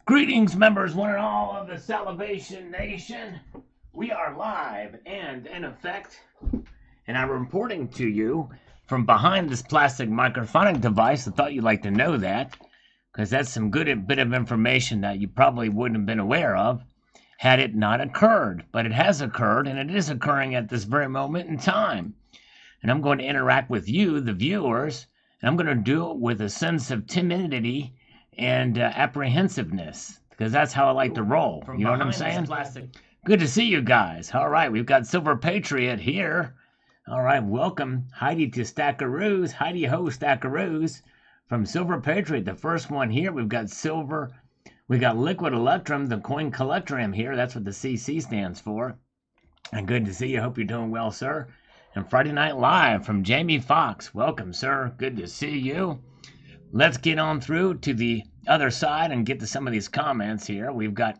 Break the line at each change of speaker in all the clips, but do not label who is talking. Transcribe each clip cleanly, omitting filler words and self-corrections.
Greetings, members, one and all of the Salivation Nation. We are live and in effect, and I'm reporting to you from behind this plastic microphonic device. I thought you'd like to know that, because that's some good bit of information that you probably wouldn't have been aware of had it not occurred. But it has occurred, and it is occurring at this very moment in time. And I'm going to interact with you, the viewers, and I'm going to do it with a sense of timidity and apprehensiveness, because that's how I like to roll. You know what I'm saying? Good to see you guys. All right, we've got Silver Patriot here. All right, welcome. Heidi to Stackaroos. Heidi ho, Stackaroos. From Silver Patriot, the first one here. We've got Silver. We got Liquid Electrum, the coin collector am here. That's what the CC stands for. And good to see you. Hope you're doing well, sir. And Friday Night Live from Jamie Fox. Welcome, sir. Good to see you. Let's get on through to the other side and get to some of these comments here. We've got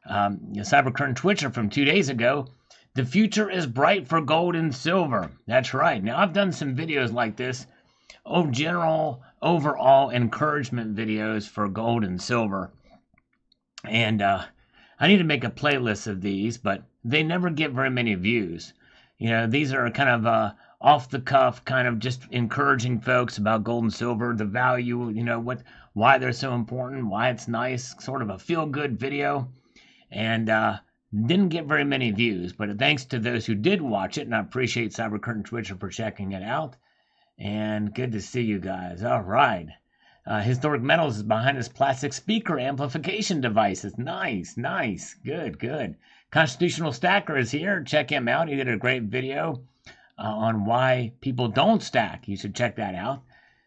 Cybercurrent Twitcher from 2 days ago. The future is bright for gold and silver. That's right. Now, I've done some videos like this, general overall encouragement videos for gold and silver. And I need to make a playlist of these, but they never get very many views. You know, these are kind of off the cuff, kind of just encouraging folks about gold and silver, the value, you know, why they're so important, why it's nice, sort of a feel-good video. And didn't get very many views, but thanks to those who did watch it, and I appreciate Cybercurrent Twitcher for checking it out. And good to see you guys. All right. Historic Metals is behind his plastic speaker amplification devices. Nice, nice. Good, good. Constitutional Stacker is here. Check him out. He did a great video on why people don't stack. You should check that out.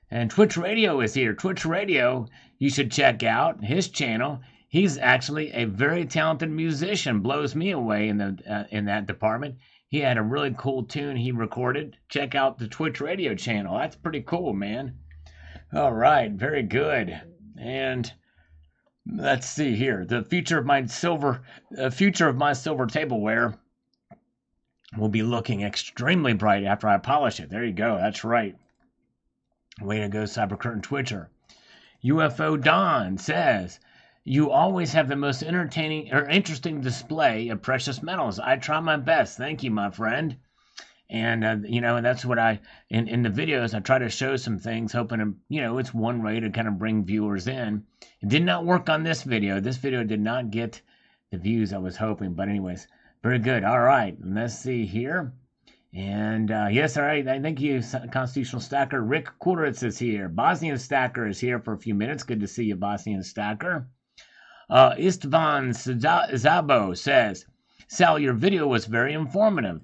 And Twitch Radio is here. Twitch Radio, you should check out his channel. He's actually a very talented musician. Blows me away in that department. He had a really cool tune he recorded. Check out the Twitch Radio channel. That's pretty cool, man. All right, very good. And let's see here. The future of my silver tableware will be looking extremely bright after I polish it. There you go. That's right. Way to go, Cybercurrent Twitcher. UFO Don says, you always have the most entertaining or interesting display of precious metals. I try my best. Thank you, my friend. And, you know, that's what in the videos, I try to show some things, hoping, it's one way to kind of bring viewers in. It did not work on this video. This video did not get the views I was hoping. But anyways, very good. All right. Let's see here. And, yes, all right. Thank you, Constitutional Stacker. Rick Kulritz is here. Bosnian Stacker is here for a few minutes. Good to see you, Bosnian Stacker. Istvan Zabo says, Sal, your video was very informative.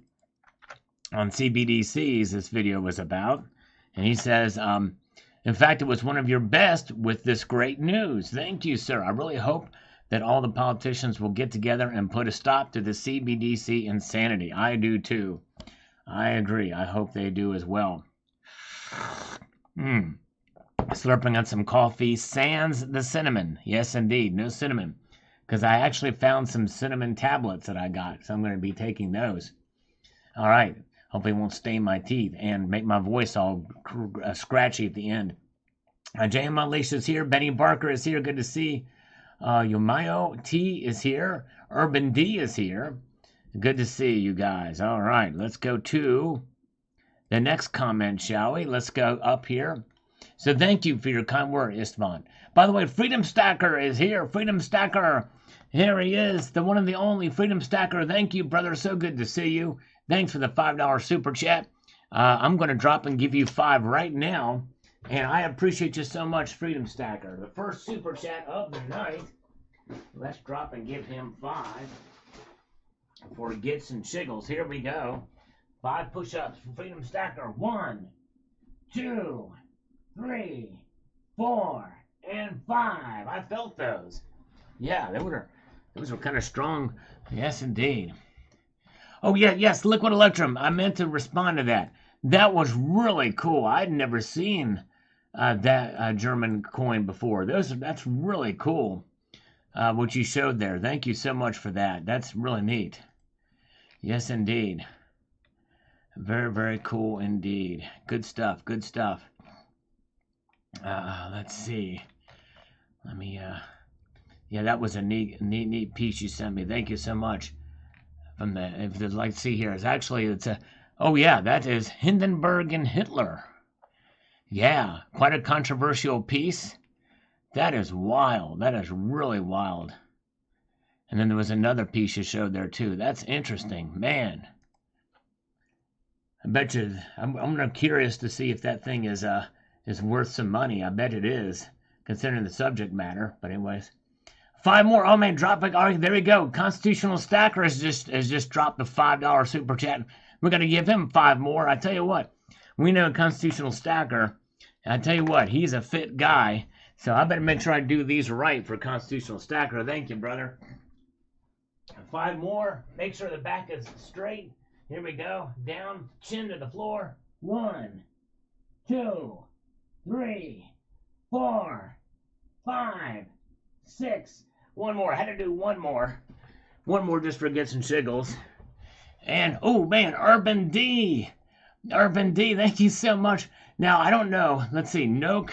On CBDCs, this video was about. And he says, in fact, it was one of your best with this great news. Thank you, sir. I really hope that all the politicians will get together and put a stop to the CBDC insanity. I do, too. I agree. I hope they do as well. Slurping on some coffee. Sans the cinnamon. Yes, indeed. No cinnamon. Because I actually found some cinnamon tablets that I got. So I'm going to be taking those. All right. Hopefully it won't stain my teeth and make my voice all scratchy at the end. J.M. Unleashed is here. Benny Barker is here. Good to see. Yumayo T is here. Urban D is here. Good to see you guys. All right, let's go to the next comment, shall we? Let's go up here. So thank you for your kind word, Istvan. By the way, Freedom Stacker is here. Freedom Stacker. Here he is, the one and the only Freedom Stacker. Thank you, brother. So good to see you. Thanks for the $5 super chat. I'm going to drop and give you 5 right now. And I appreciate you so much, Freedom Stacker. The first super chat of the night. Let's drop and give him 5 before he gets some shiggles. Here we go. 5 push-ups from Freedom Stacker. 1, 2, 3, 4, and 5. I felt those. Yeah, those were kind of strong. Yes, indeed. Oh, yeah, yes, Liquid Electrum. I meant to respond to that. That was really cool. I'd never seen that German coin before. That's really cool, what you showed there. Thank you so much for that. That's really neat. Yes, indeed. Very, very cool indeed. Good stuff, good stuff. Let's see. Let me Yeah, that was a neat piece you sent me. Thank you so much. From the, if you'd like to see here, it's a, oh yeah, that is Hindenburg and Hitler. Yeah, quite a controversial piece. That is wild. That is really wild. And then there was another piece you showed there too. That's interesting, man. I bet you. I'm curious to see if that thing is worth some money. I bet it is, considering the subject matter. But anyways, 5 more. Oh man, drop it. All right, there we go. Constitutional Stacker has just dropped a $5 super chat. We're gonna give him 5 more. I tell you what, we know Constitutional Stacker. I tell you what, he's a fit guy. So I better make sure I do these right for Constitutional Stacker. Thank you, brother. 5 more. Make sure the back is straight. Here we go. Down, chin to the floor. 1, 2, 3, 4, 5, 6. One more. I had to do one more. One more just for gets and shiggles. And, oh man, Urban D. Urban D, thank you so much. Now, I don't know. Let's see. Noke.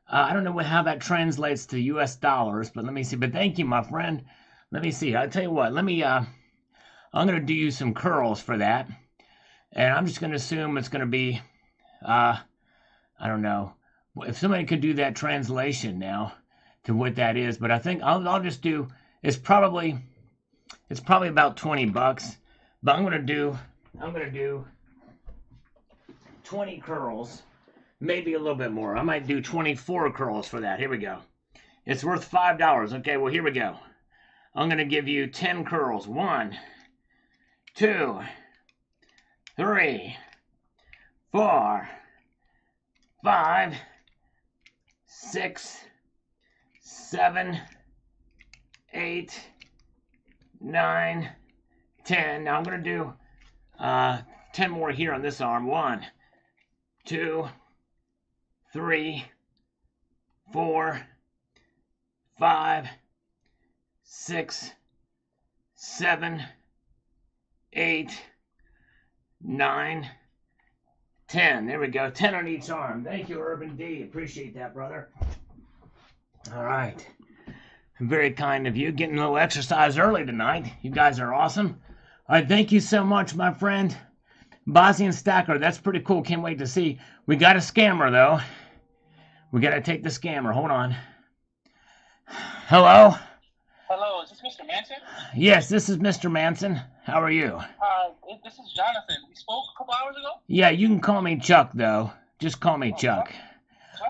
I don't know how that translates to US dollars, but let me see. But thank you, my friend. Let me see. I'll tell you what. Let me, I'm going to do you some curls for that. And I'm just going to assume it's going to be, I don't know. If somebody could do that translation now to what that is. But I think I'll just do, it's probably about $20. But I'm going to do 20 curls. Maybe a little bit more. I might do 24 curls for that. Here we go. It's worth $5. Okay, well, here we go. I'm going to give you 10 curls. 1, 2, 3, 4, 5, 6, 7, 8, 9, 10. Now I'm going to do 10 more here on this arm. 1, 2, 3, 4, 5, 6, 7, 8, 9, 10. There we go. 10 on each arm. Thank you, Urban D. Appreciate that, brother. All right. Very kind of you. Getting a little exercise early tonight. You guys are awesome. All right. Thank you so much, my friend. Bosnian Stacker. That's pretty cool. Can't wait to see. We got a scammer, though. We got to take the scammer. Hold on. Hello?
Hello, is this Mr. Manson?
Yes, this is Mr. Manson. How are you?
This is Jonathan. We spoke a couple hours ago?
Yeah, you can call me Chuck, though. Just call me Chuck.
Chuck?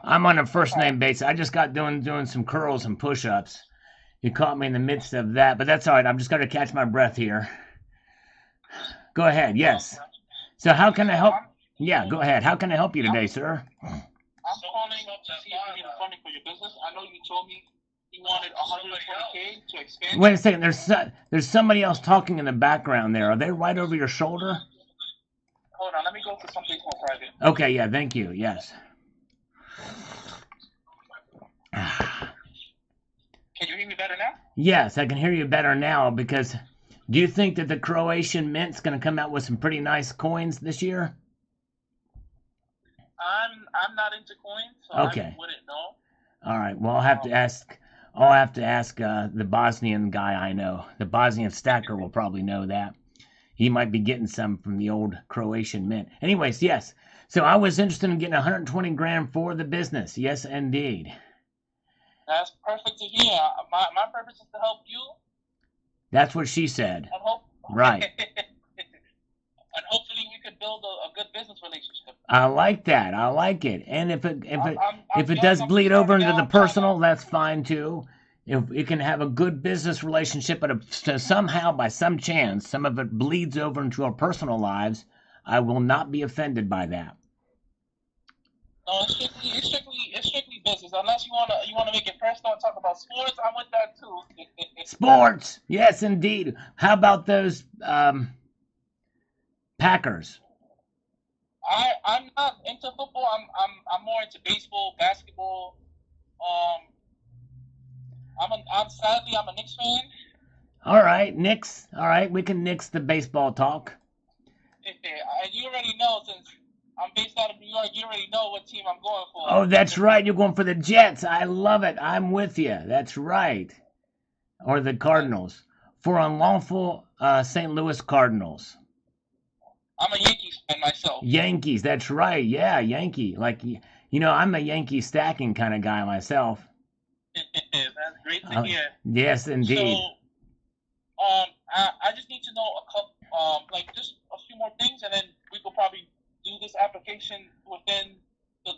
I'm on a first-name basis. I just got doing some curls and push-ups. You caught me in the midst of that, but that's all right. I'm just going to catch my breath here. Go ahead. Yes. So how can I help? Yeah, go ahead. How can I help you today, sir?
I'm calling up to see if you need funding for your business. I know you told me you wanted 120K to expand.
Wait a second. There's somebody else talking in the background there. Are they right over your shoulder?
Hold on. Let me go to someplace more private.
Okay. Yeah. Thank you. Yes.
Can you hear me better now?
Yes, I can hear you better now because do you think that the Croatian Mint's going to come out with some pretty nice coins this year?
I'm not into coins, so
okay.
I wouldn't know.
All right. Well, I'll have to ask the Bosnian guy I know. The Bosnian Stacker will probably know that. He might be getting some from the old Croatian Mint. Anyways, yes. So I was interested in getting 120 grand for the business. Yes, indeed.
That's perfect to hear. My purpose is to help you.
That's what she said.
And
right.
And hopefully we could build a good business relationship.
I like that. I like it. And if it does bleed over into the personal, that's fine too. If it can have a good business relationship, but somehow, by some chance, some of it bleeds over into our personal lives, I will not be offended by that.
No, it's strictly business. Unless you wanna make it personal and talk about sports, I'm with that too.
Sports, yes, indeed. How about those Packers?
I'm not into football. I'm more into baseball, basketball. Sadly I'm a Knicks fan.
All right, Knicks. All right, we can Knicks the baseball talk.
And you already know, since I'm based out of New York, you already know what team I'm going for.
Oh, that's right. You're going for the Jets. I love it. I'm with you. That's right. or the Cardinals? For unlawful St. Louis Cardinals.
I'm a Yankees fan myself.
Yankees, that's right. Yeah, Yankee. Like, I'm a Yankee stacking kind of guy myself.
That's great to hear.
Yes, indeed.
So, I just need to know a couple, like just a few more things, and then we could probably do this application within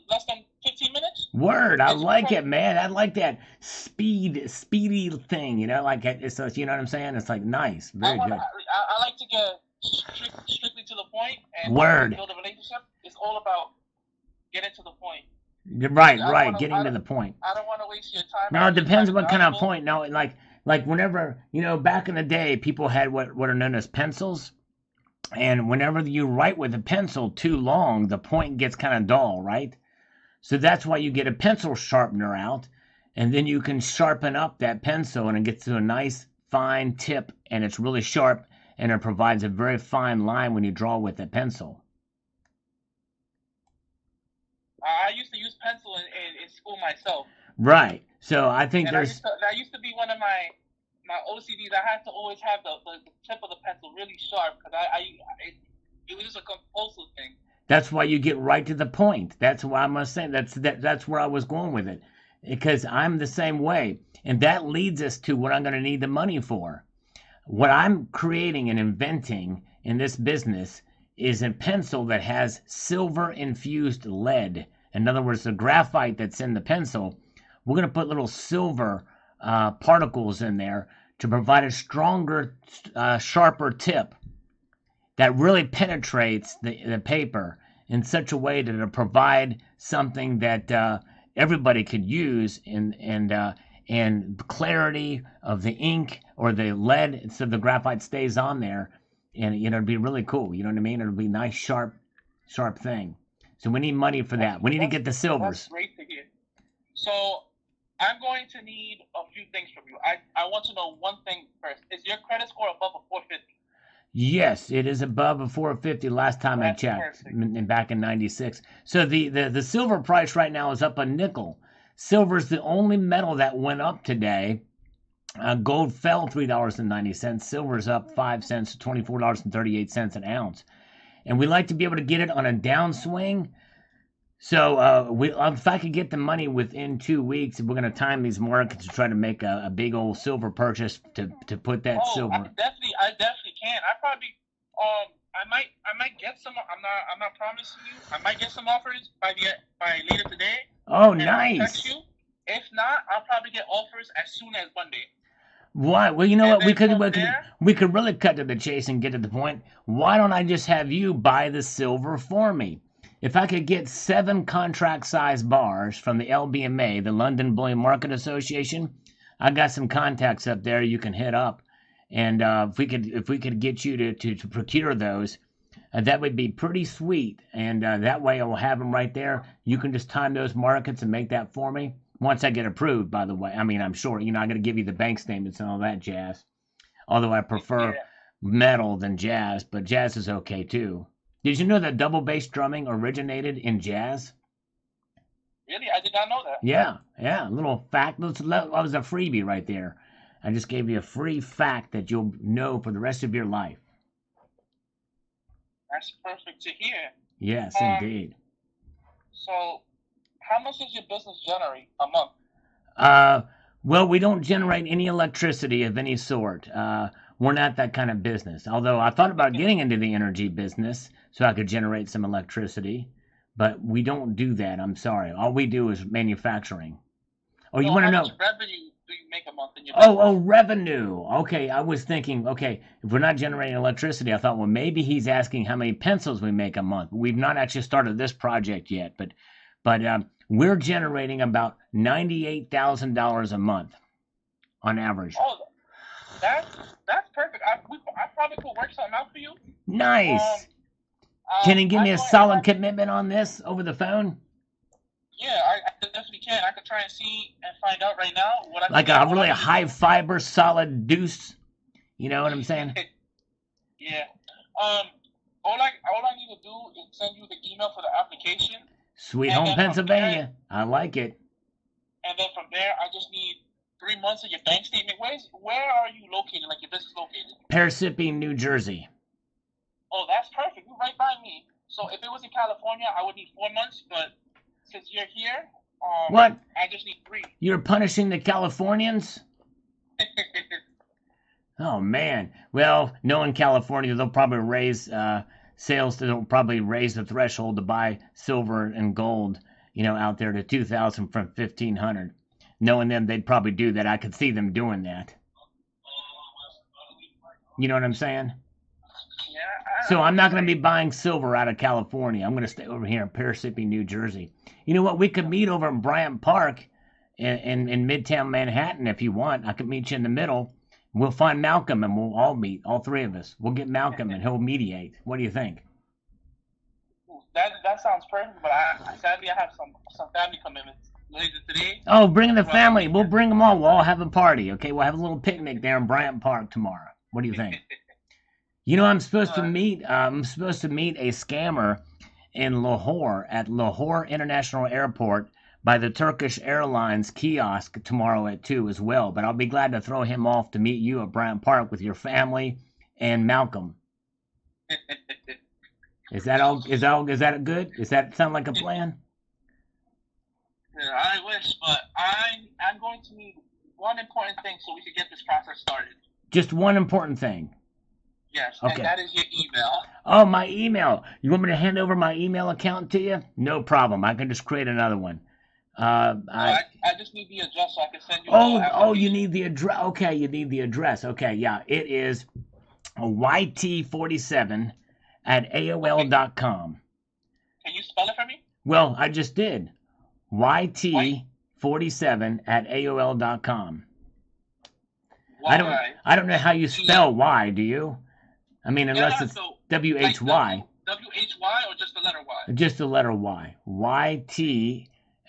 less than 15 minutes.
Word, I like it, man. I like that speedy thing. Like it's, you know what I'm saying? It's like nice, very good.
I like to get strictly to the point, and
Word.
build a relationship. It's all about getting to the point.
Right, getting to the point.
I don't want to waste your time.
Now it depends what kind of point. Now, like whenever back in the day, people had what are known as pencils, and whenever you write with a pencil too long, the point gets kind of dull, right? So that's why you get a pencil sharpener out, and then you can sharpen up that pencil, and it gets to a nice fine tip, and it's really sharp, and it provides a very fine line when you draw with a pencil.
I used to use pencil in school myself.
Right. So I think
that used to be one of my OCDs. I had to always have the tip of the pencil really sharp because it was just a compulsive thing.
That's why you get right to the point. That's why I must say that's where I was going with it, because I'm the same way, and that leads us to what I'm going to need the money for. What I'm creating and inventing in this business is a pencil that has silver infused lead. In other words, the graphite that's in the pencil, we're going to put little silver particles in there to provide a stronger, sharper tip that really penetrates the paper in such a way that it'll provide something that everybody could use and clarity of the ink or the lead, so the graphite stays on there, and it'd be really cool. You know what I mean? It'll be a nice, sharp thing. So we need money for that. We need to get the silvers.
That's great to hear. So I'm going to need a few things from you. I want to know one thing first. Is your credit score above a 450?
Yes, it is above a 450 last time I checked, back in 96. So the silver price right now is up a nickel. Silver's the only metal that went up today. Gold fell $3.90. Silver's up 5 cents to $24.38 an ounce. And we like to be able to get it on a downswing. So if I could get the money within 2 weeks, we're going to time these markets to try to make a big old silver purchase to put that silver.
I definitely can. I might get some. I'm not promising you. I might get some offers by later today.
Oh, nice. I'll text you.
If not, I'll probably get offers as soon as Monday.
Why? Well, you know what? We could really cut to the chase and get to the point. Why don't I just have you buy the silver for me? If I could get 7 contract-size bars from the LBMA, the London Bullion Market Association, I got some contacts up there you can hit up, and if we could get you to procure those, that would be pretty sweet. And that way I will have them right there. You can just time those markets and make that for me. Once I get approved, by the way. I mean, I'm sure, I got to give you the bank statements and all that jazz. Although I prefer metal than jazz, but jazz is okay too. Did you know that double bass drumming originated in jazz?
Really? I did not know that.
Yeah. A little fact. That was a freebie right there. I just gave you a free fact that you'll know for the rest of your life.
That's perfect to hear.
Yes, indeed.
So, how much does your business generate a month?
Well, we don't generate any electricity of any sort. We're not that kind of business. Although I thought about getting into the energy business so I could generate some electricity, but we don't do that. I'm sorry. All we do is manufacturing. Oh, you want to know?
How much revenue do you make a month in your business?
Oh, revenue. Okay, I was thinking, if we're not generating electricity, I thought, well, maybe he's asking how many pencils we make a month. We've not actually started this project yet, but we're generating about $98,000 a month on average.
Oh, that's perfect. I probably could work something out for you.
Nice. Can you give me a solid commitment on this over the phone?
Yeah, I definitely can. I could try and see and find out right now what I can
like a really high fiber solid deuce. You know what I'm saying?
Yeah. All I need to do is send you the email for the application.
Sweet Home, Pennsylvania. I like it.
And then from there, I just need 3 months of your bank statement. Where are you located? Like your business located?
Parsippany, New Jersey.
Oh, that's perfect. You're right by me. So if it was in California, I would need 4 months. But since you're here,
What?
I just need 3.
You're punishing the Californians? Oh, man. Well, knowing California, they'll probably raise sales. They'll probably raise the threshold to buy silver and gold, out there to 2,000 from 1,500. Knowing them, they'd probably do that. I could see them doing that. You know what I'm saying?
Yeah.
So I'm not going to be buying silver out of California. I'm going to stay over here in Parsippany, New Jersey. You know what? We could meet over in Bryant Park in Midtown Manhattan if you want. I could meet you in the middle. We'll find Malcolm and we'll all meet, all 3 of us. We'll get Malcolm and he'll mediate. What do you think?
That sounds perfect, but sadly I have some family commitments later today.
Oh, bring the family. We'll bring them all. We'll all have a party, okay? We'll have a little picnic there in Bryant Park tomorrow. What do you think? I'm supposed to meet a scammer in Lahore at Lahore International Airport by the Turkish Airlines kiosk tomorrow at 2 as well. But I'll be glad to throw him off to meet you at Bryant Park with your family and Malcolm. Is that good? Does that sound like a plan?
Yeah, I wish, but I'm going to need one important thing so we can get this process started.
Just one important thing.
Yes,
okay.
And that is your email.
Oh, my email. You want me to hand over my email account to you? No problem. I can just create another one.
I just need the address so I can send you.
Oh, you need the address. Okay, you need the address. Okay, yeah. It is YT47 at AOL.com.
Can you spell it for me?
Well, I just did. YT47 at AOL.com. I don't know how you spell Y, do you? I mean, unless it's WHY.
WHY or just the letter Y?
Just the letter Y. YT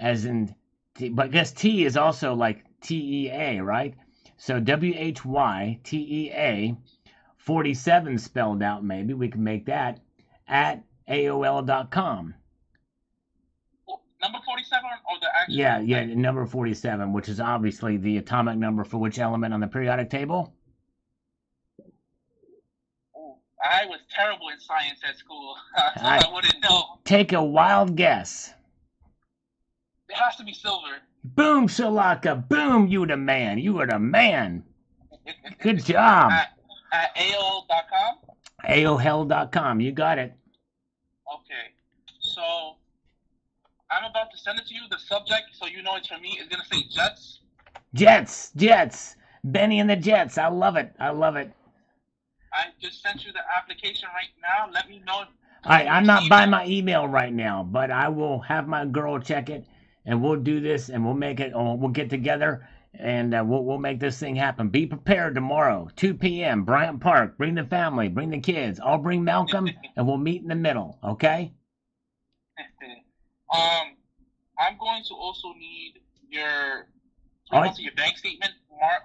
as in T, but I guess T is also like TEA, right? So WHYTEA 47 spelled out, maybe we can make that at AOL.com.
Number 47 or the actual?
Yeah, number 47, which is obviously the atomic number for which element on the periodic table?
I was terrible in science at school, so I wouldn't know.
Take a wild guess.
It has to be silver.
Boom, Shalaka. Boom, you the man. You are the man. Good job.
At AOL.com?
AOL.com. You got it.
Okay. So, I'm about to send it to you. The subject, so you know it's for me, is going to say Jets.
Jets. Benny and the Jets. I love it.
I just sent you the application right now. Let me know.
I'm not by my email right now, but I will have my girl check it, and we'll do this, and we'll make it. We'll get together, and we'll make this thing happen. Be prepared tomorrow, 2 p.m., Bryant Park. Bring the family, bring the kids. I'll bring Malcolm, and we'll meet in the middle. Okay?
I'm going to also need your bank statement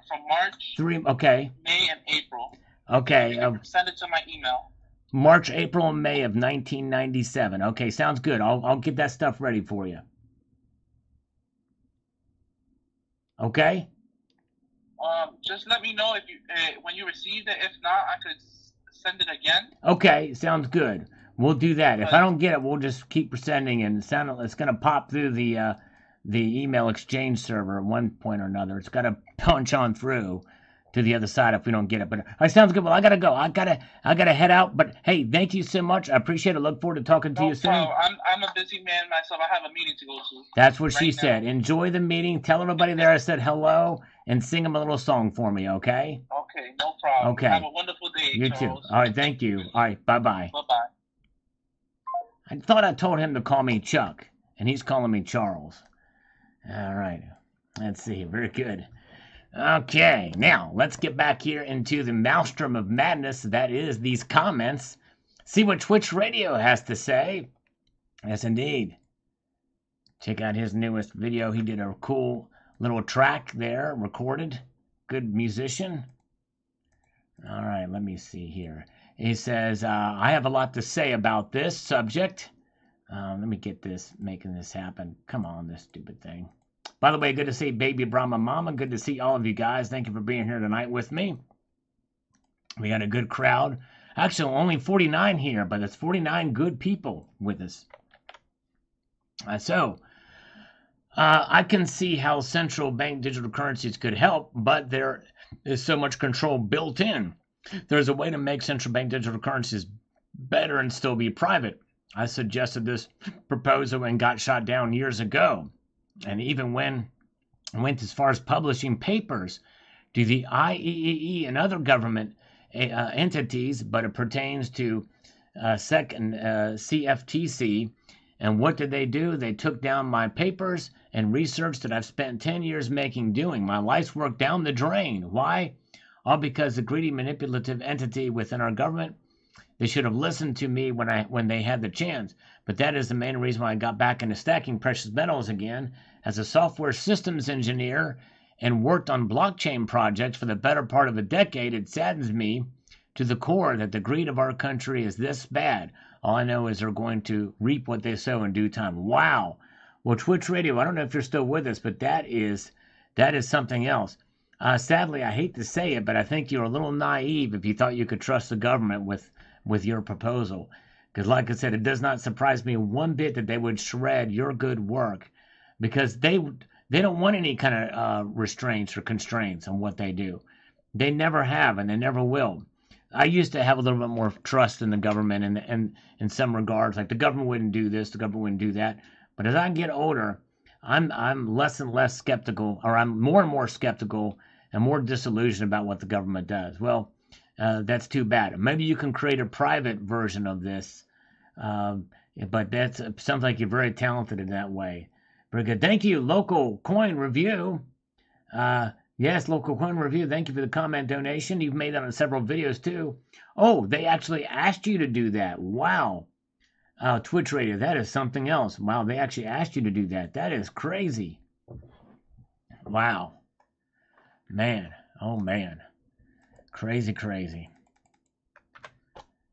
from March,
okay,
May, and April.
Okay.
Send it to my email.
March, April, and May of 1997. Okay, sounds good. I'll get that stuff ready for you. Okay.
Just let me know if you when you receive it. If not, I could send it again.
Okay, sounds good. We'll do that. If I don't get it, we'll just keep sending, and it's going to pop through the email exchange server at one point or another. It's got to punch on through to the other side if we don't get it. But sounds good. Well, I gotta go. I gotta head out. But hey, thank you so much. I appreciate it. Look forward to talking to you soon.
I'm a busy man myself. I have a meeting to go to.
That's what she said. Enjoy the meeting. Tell everybody there I said hello, and sing them a little song for me, okay?
Okay, no problem.
Okay.
Have a wonderful day,
You
Charles.
too. All right, thank you. All right, bye-bye.
Bye-bye.
I thought I told him to call me Chuck, and he's calling me Charles. All right. Let's see. Very good. Okay, now let's get back here into the maelstrom of madness that is these comments. See what Twitch Radio has to say. Yes, indeed. Check out his newest video. He did a cool little track there, recorded. Good musician. All right, let me see here. He says, I have a lot to say about this subject. Let me get this, making this happen. Come on, this stupid thing. By the way, good to see Baby Brahma Mama. Good to see all of you guys. Thank you for being here tonight with me. We got a good crowd. Actually, only 49 here, but it's 49 good people with us. I can see how central bank digital currencies could help, but there is so much control built in. There's a way to make central bank digital currencies better and still be private. I suggested this proposal and got shot down years ago, and even went as far as publishing papers to the IEEE and other government entities, but it pertains to SEC and CFTC. And what did they do? They took down my papers and research that I've spent 10 years doing. My life's work down the drain. Why? All because the greedy, manipulative entity within our government, they should have listened to me when they had the chance. But that is the main reason why I got back into stacking precious metals again as a software systems engineer and worked on blockchain projects for the better part of a decade. It saddens me to the core that the greed of our country is this bad. All I know is they're going to reap what they sow in due time. Wow. Well, Twitch Radio, I don't know if you're still with us, but that is something else. Sadly, I hate to say it, but I think you're a little naive if you thought you could trust the government with your proposal. Because like I said, it does not surprise me one bit that they would shred your good work, because they don't want any kind of restraints or constraints on what they do. They never have, and they never will. I used to have a little bit more trust in the government and in some regards, like the government wouldn't do this, the government wouldn't do that. But as I get older, I'm less and less skeptical, or I'm more and more skeptical and more disillusioned about what the government does. Well, that's too bad. Maybe you can create a private version of this, but that sounds like you're very talented in that way. Very good. Thank you, Local Coin Review. Yes, Local Coin Review, thank you for the comment donation. You've made that on several videos, too. Oh, they actually asked you to do that. Wow. Twitch Radio, that is something else. Wow, they actually asked you to do that. That is crazy. Wow. Man. Oh, man. Crazy, crazy.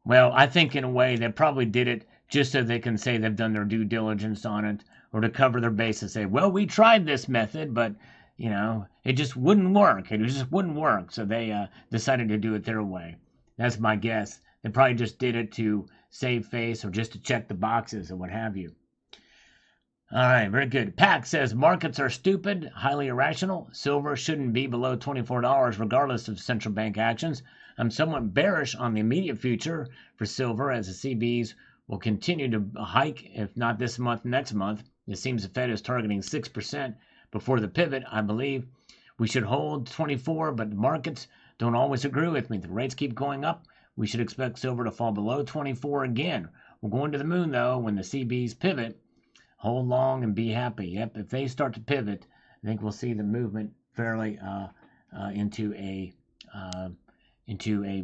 Well, I think in a way they probably did it just so they can say they've done their due diligence on it, or to cover their base and say, well, we tried this method, but you know, it just wouldn't work. It just wouldn't work. So they decided to do it their way. That's my guess. They probably just did it to save face or just to check the boxes or what have you. All right, very good. Pack says markets are stupid, highly irrational. Silver shouldn't be below $24 regardless of central bank actions. I'm somewhat bearish on the immediate future for silver as the CBs will continue to hike, if not this month, next month. It seems the Fed is targeting 6%. Before the pivot, I believe we should hold 24, but the markets don't always agree with me. The rates keep going up. We should expect silver to fall below 24 again. We're going to the moon, though, when the CBs pivot. Hold long and be happy. Yep, if they start to pivot, I think we'll see the movement fairly into a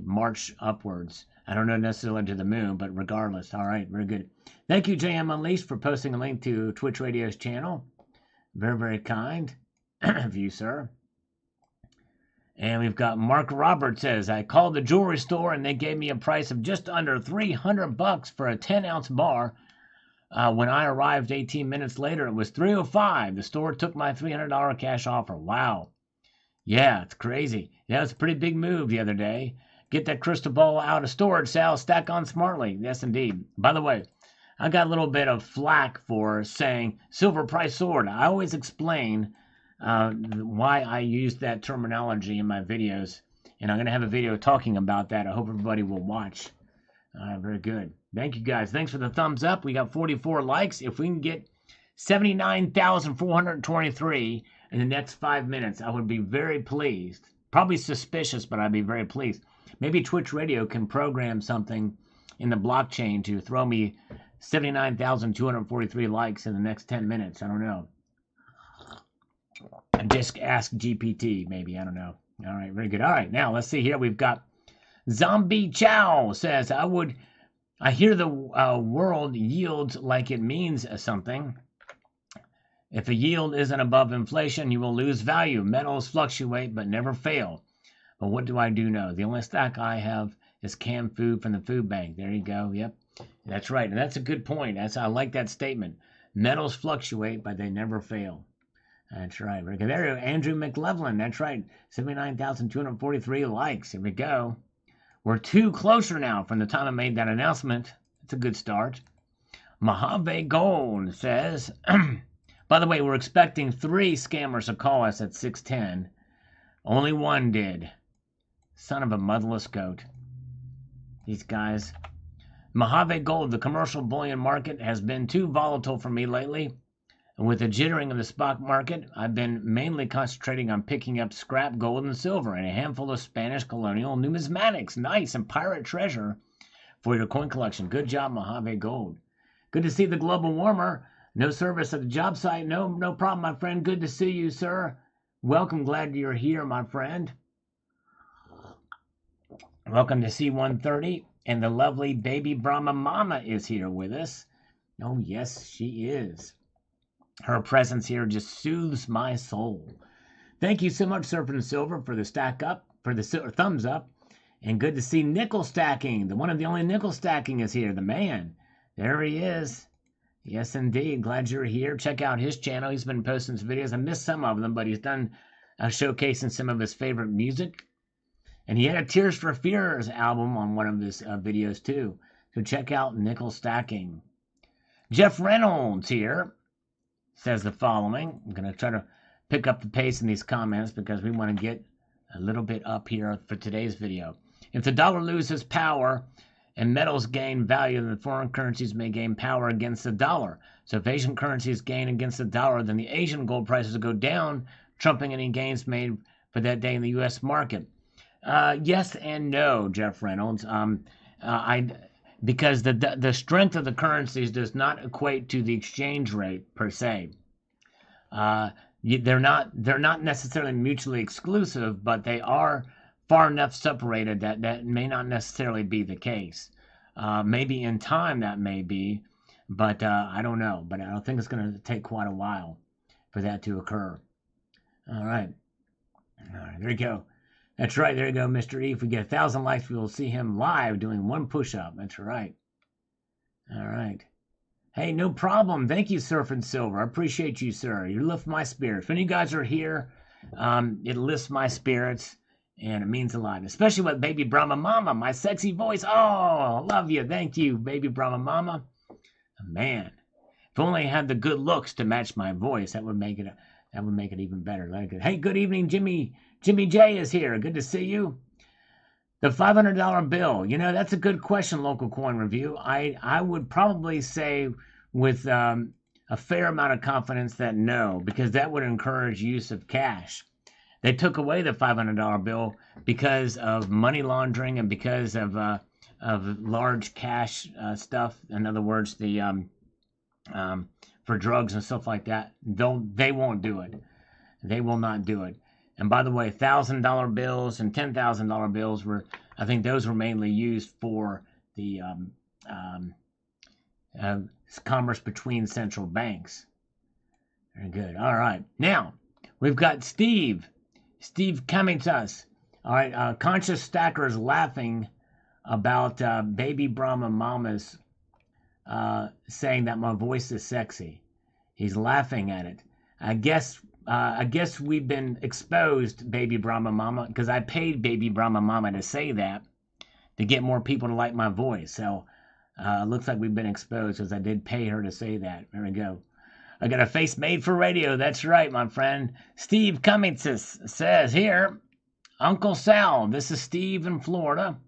march upwards. I don't know necessarily to the moon, but regardless. All right, very good. Thank you, JM Unleashed, for posting a link to Twitch Radio's channel. Very, very kind of you, sir. And we've got Mark Roberts says, I called the jewelry store and they gave me a price of just under $300 for a 10-ounce bar. When I arrived 18 minutes later, it was $305. The store took my $300 cash offer. Wow. Yeah, it's crazy. Yeah, it's a pretty big move the other day. Get that crystal ball out of storage, Sal. Stack on smartly. Yes, indeed. By the way, I got a little bit of flack for saying silver price soared. I always explain why I use that terminology in my videos, and I'm going to have a video talking about that. I hope everybody will watch. Very good. Thank you, guys. Thanks for the thumbs up. We got 44 likes. If we can get 79,423 in the next 5 minutes, I would be very pleased. Probably suspicious, but I'd be very pleased. Maybe Twitch Radio can program something in the blockchain to throw me 79,243 likes in the next 10 minutes. I don't know. Just ask GPT, maybe. I don't know. All right, very good. All right, now let's see here. We've got Zombie Chow says, I hear the world yields like it means something. If a yield isn't above inflation, you will lose value. Metals fluctuate but never fail. But what do I do know? The only stock I have is canned food from the food bank. There you go. Yep. That's right. And that's a good point. I like that statement. Metals fluctuate, but they never fail. That's right. There you go. Andrew McLevlin. That's right. 79,243 likes. Here we go. We're 2 closer now from the time I made that announcement. It's a good start. Mojave Gold says, by the way, we're expecting 3 scammers to call us at 6:10. Only 1 did. Son of a motherless goat. These guys. Mojave Gold, the commercial bullion market has been too volatile for me lately. And with the jittering of the stock market, I've been mainly concentrating on picking up scrap gold and silver and a handful of Spanish colonial numismatics. Nice, and pirate treasure for your coin collection. Good job, Mojave Gold. Good to see the global warmer. No service at the job site. No problem, my friend. Good to see you, sir. Welcome. Glad you're here, my friend. Welcome to C130. And the lovely baby Brahma Mama is here with us. Oh, yes, she is. Her presence here just soothes my soul. Thank you so much, Surfing Silver, for the stack up, for the thumbs up. And good to see Nickel Stacking. The one of the only Nickel Stacking is here, the man. There he is. Yes, indeed. Glad you're here. Check out his channel. He's been posting some videos. I missed some of them, but he's done showcasing some of his favorite music. And he had a Tears for Fears album on one of his videos, too. So check out Nickel Stacking. Jeff Reynolds here says the following. I'm going to try to pick up the pace in these comments because we want to get a little bit up here for today's video. If the dollar loses power and metals gain value, then foreign currencies may gain power against the dollar. So if Asian currencies gain against the dollar, then the Asian gold prices will go down, trumping any gains made for that day in the U.S. market. Yes and no, Jeff Reynolds. Because the strength of the currencies does not equate to the exchange rate per se. They're not necessarily mutually exclusive, but they are far enough separated that may not necessarily be the case. Maybe in time that may be, but I don't know. But I don't think it's going to take quite a while for that to occur. All right, there you go. That's right. There you go, Mr. E. If we get 1,000 likes, we will see him live doing 1 push-up. That's right. All right. Hey, no problem. Thank you, Surfing Silver. I appreciate you, sir. You lift my spirits. When you guys are here, it lifts my spirits, and it means a lot. Especially with Baby Brahma Mama, my sexy voice. Oh, love you. Thank you, Baby Brahma Mama. Man, if only I had the good looks to match my voice, that would make it even better. Hey, good evening, Jimmy. Jimmy J is here. Good to see you. The $500 bill. You know, that's a good question, Local Coin Review. I would probably say with a fair amount of confidence that no, because that would encourage use of cash. They took away the $500 bill because of money laundering and because of large cash stuff. In other words, the for drugs and stuff like that. They won't do it. They will not do it. And by the way, $1,000 bills and $10,000 bills I think those were mainly used for the commerce between central banks. Very good. All right. Now, we've got Steve. Steve coming to us. All right. Conscious Stacker is laughing about Baby Brahma Mama's saying that my voice is sexy. He's laughing at it. I guess we've been exposed, Baby Brahma Mama, because I paid Baby Brahma Mama to say that to get more people to like my voice. So it looks like we've been exposed because I did pay her to say that. There we go. I got a face made for radio. That's right, my friend. Steve Cummings says here, Uncle Sal, this is Steve in Florida.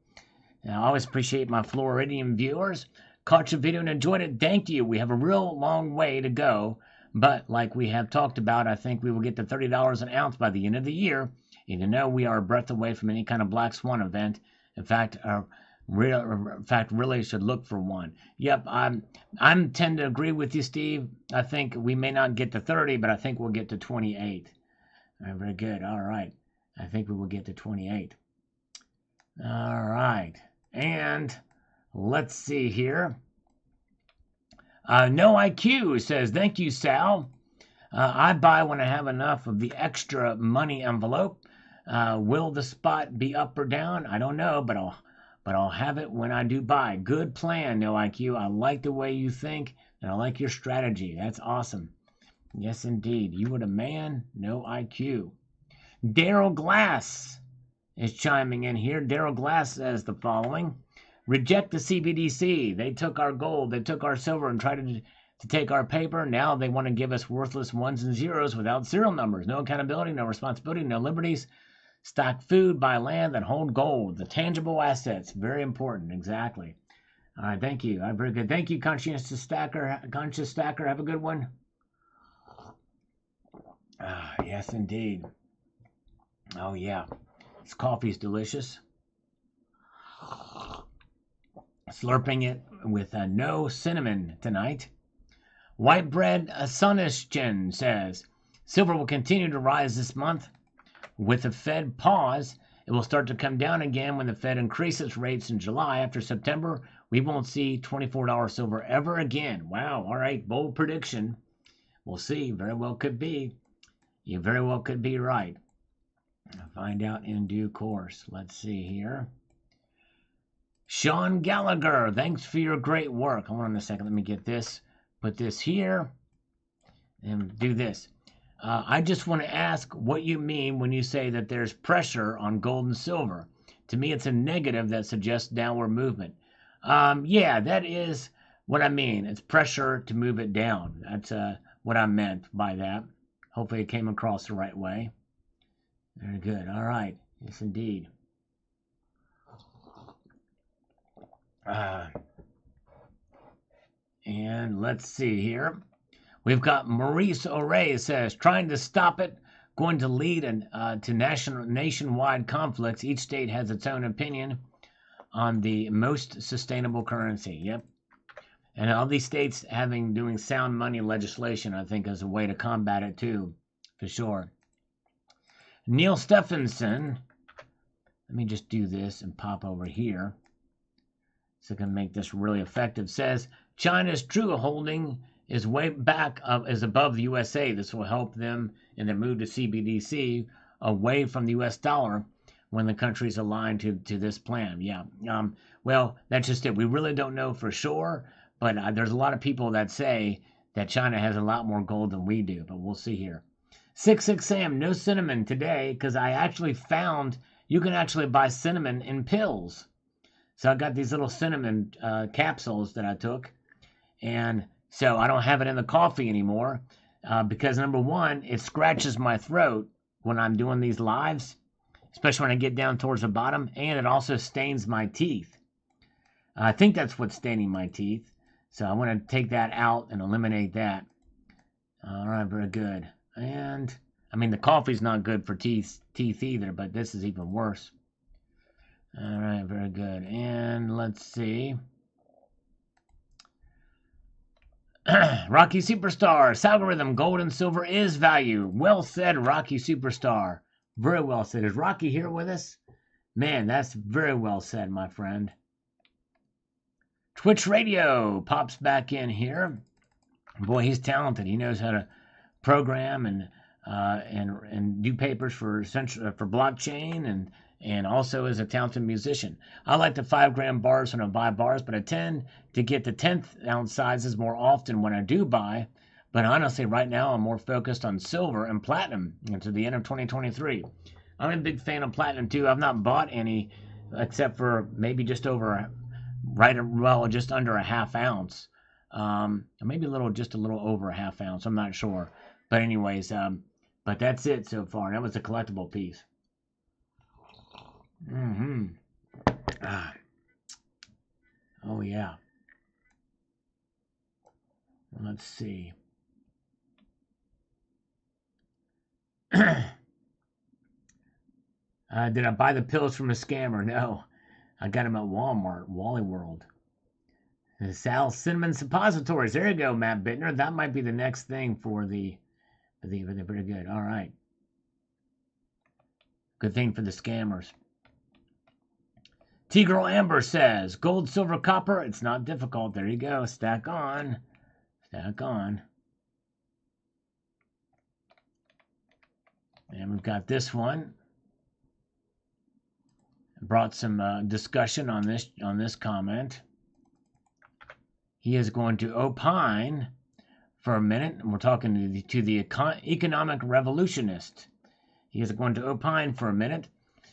I always appreciate my Floridian viewers. Caught your video and enjoyed it. Thank you. We have a real long way to go. But like we have talked about, I think we will get to $30 an ounce by the end of the year. Even though we are a breath away from any kind of Black Swan event. In fact, really should look for one. Yep, I tend to agree with you, Steve. I think we may not get to 30, but I think we'll get to 28. Very good. All right. I think we will get to 28. All right. And let's see here. No IQ says, thank you, Sal. I buy when I have enough of the extra money envelope. Will the spot be up or down? I don't know, but I'll have it when I do buy. Good plan, No IQ. I like the way you think, and I like your strategy. That's awesome. Yes, indeed. You were a man, no IQ. Daryl Glass is chiming in here. Daryl Glass says the following. Reject the CBDC. They took our gold, they took our silver and tried to take our paper. Now they want to give us worthless ones and zeros without serial numbers. No accountability, no responsibility, no liberties. Stock food, buy land, and hold gold. The tangible assets. Very important. Exactly. All right, thank you. Very good. Thank you, Conscientious Stacker. Conscious Stacker, have a good one. Yes, indeed. Oh, yeah. This coffee's delicious. Slurping it with no cinnamon tonight. White bread Sonischen says, silver will continue to rise this month. With the Fed pause, it will start to come down again when the Fed increases rates in July. After September, we won't see $24 silver ever again. Wow, all right, bold prediction. We'll see. Very well could be. You very well could be right. I'll find out in due course. Let's see here. Sean Gallagher, thanks for your great work. Hold on a second. Let me get this. Put this here and do this. I just want to ask what you mean when you say that there's pressure on gold and silver. To me, it's a negative that suggests downward movement. Yeah, that is what I mean. It's pressure to move it down. That's what I meant by that. Hopefully it came across the right way. Very good. All right. Yes, indeed. And let's see here. We've got Maurice O'Reilly says, trying to stop it, going to lead to nationwide conflicts. Each state has its own opinion on the most sustainable currency. Yep. And all these states doing sound money legislation, I think, is a way to combat it too, for sure. Neil Stephenson, let me just do this and pop over here so I can make this really effective, says, China's true holding is way back is above the USA. This will help them in their move to CBDC away from the US dollar when the country's aligned to this plan. Yeah. Well, that's just it. We really don't know for sure, but there's a lot of people that say that China has a lot more gold than we do, but we'll see here. 66 Sam, no cinnamon today because I actually found you can actually buy cinnamon in pills. So I got these little cinnamon capsules that I took, and so I don't have it in the coffee anymore because, number one, it scratches my throat when I'm doing these lives, especially when I get down towards the bottom, and it also stains my teeth. I think that's what's staining my teeth, so I want to take that out and eliminate that. All right, very good. And, I mean, the coffee's not good for teeth either, but this is even worse. All right, very good. And let's see. Rocky Superstar, algorithm, gold and silver is value. Well said, Rocky Superstar. Very well said. Is Rocky here with us? Man, that's very well said, my friend. Twitch Radio pops back in here. Boy, he's talented. He knows how to program and do papers for blockchain and also is a talented musician. I like the 5 gram bars when I buy bars, but I tend to get the 10th ounce sizes more often when I do buy. But honestly, right now, I'm more focused on silver and platinum until the end of 2023. I'm a big fan of platinum too. I've not bought any except for maybe just under a half ounce. Maybe just a little over a half ounce. I'm not sure. But anyways, but that's it so far. That was a collectible piece. Oh, yeah. Let's see. Did I buy the pills from a scammer? No. I got them at Walmart, Wally World. Sal Cinnamon Suppositories. There you go, Matt Bittner. That might be the next thing for the pretty good. All right. Good thing for the scammers. T-Girl Amber says, gold, silver, copper, it's not difficult. There you go. Stack on. Stack on. And we've got this one. Brought some discussion on this comment. He is going to opine for a minute, and we're talking to the economic revolutionist. He is going to opine for a minute.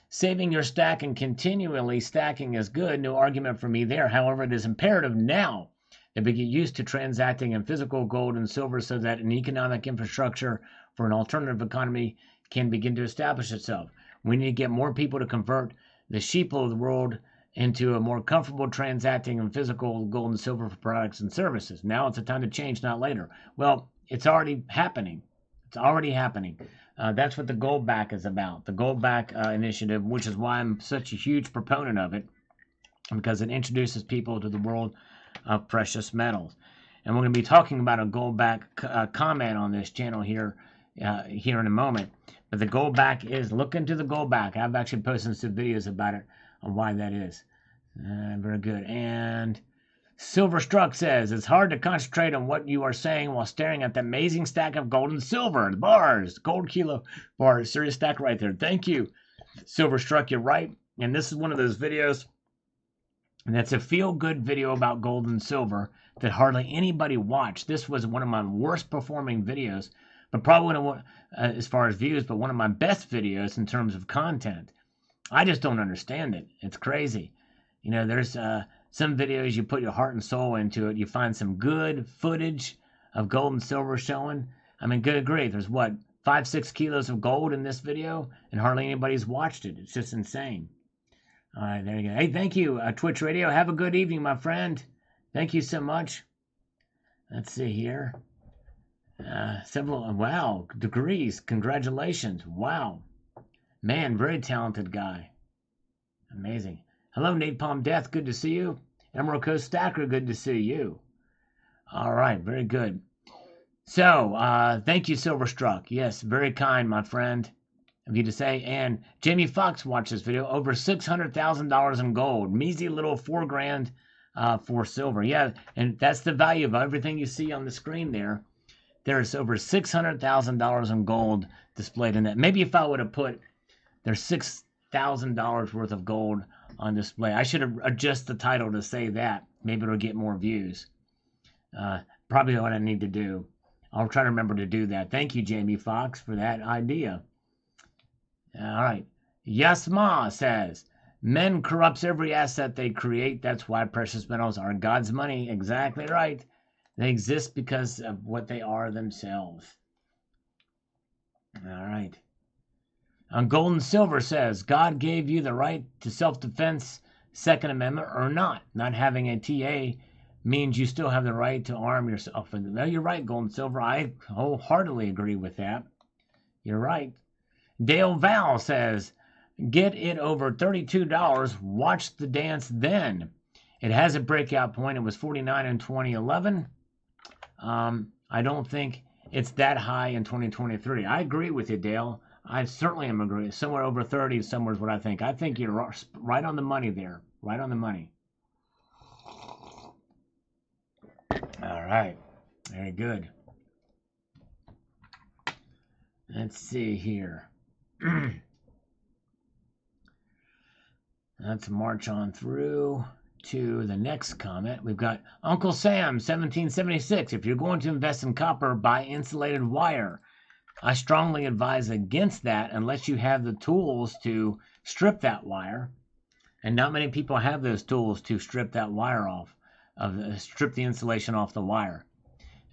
Saving your stack and continually stacking is good. No argument for me there. However, it is imperative now that we get used to transacting in physical gold and silver so that an economic infrastructure for an alternative economy can begin to establish itself. We need to get more people to convert the sheeple of the world into a more comfortable transacting in physical gold and silver for products and services. Now it's a time to change, not later. Well, it's already happening. It's already happening. That's what the Gold Back is about. The Gold Back initiative, which is why I'm such a huge proponent of it, because it introduces people to the world of precious metals. And we're going to be talking about a Gold Back comment on this channel here in a moment. But the Gold Back is, look into the Gold Back. I've actually posted some videos about it on why that is. Very good. And Silver Struck says, it's hard to concentrate on what you are saying while staring at the amazing stack of gold and silver. The bars, gold kilo bars, serious stack right there. Thank you, Silver Struck. You're right. And this is one of those videos, and that's a feel-good video about gold and silver that hardly anybody watched. This was one of my worst performing videos, but probably one of, as far as views, but one of my best videos in terms of content. I just don't understand it. It's crazy. You know, there's some videos you put your heart and soul into it. You find some good footage of gold and silver showing. I mean, good grief. There's what, 5-6 kilos of gold in this video, and hardly anybody's watched it. It's just insane. All right, there you go. Hey, thank you, Twitch Radio. Have a good evening, my friend. Thank you so much. Let's see here. Wow, degrees. Congratulations. Wow. Man, very talented guy. Amazing. Hello, Napalm Death. Good to see you. Emerald Coast Stacker. Good to see you. All right, very good. So, thank you, Silverstruck. Yes, very kind, my friend, of you to say. And Jamie Fox watched this video. Over $600,000 in gold. Measly little $4,000 for silver. Yeah, and that's the value of everything you see on the screen there. There's over $600,000 in gold displayed in that. Maybe if I would have put there's $6,000 worth of gold on display. I should have adjusted the title to say that. Maybe it'll get more views. Probably what I need to do. I'll try to remember to do that. Thank you, Jamie Fox, for that idea. All right. Yasma says, men corrupts every asset they create. That's why precious metals are God's money. Exactly right. They exist because of what they are themselves. All right. Gold and Silver says, God gave you the right to self-defense, Second Amendment, or not. Not having a TA means you still have the right to arm yourself. No, you're right, Gold and Silver. I wholeheartedly agree with that. You're right. Dale Val says, get it over $32. Watch the dance then. It has a breakout point. It was 49 in 2011. I don't think it's that high in 2023. I agree with you, Dale. I certainly am agreeing. Somewhere over 30 somewhere is what I think. I think you're right on the money there. Right on the money. All right. Very good. Let's see here. Let's march on through to the next comment. We've got Uncle Sam 1776. If you're going to invest in copper, buy insulated wire. I strongly advise against that unless you have the tools to strip that wire. And not many people have those tools to strip that wire off, strip the insulation off the wire.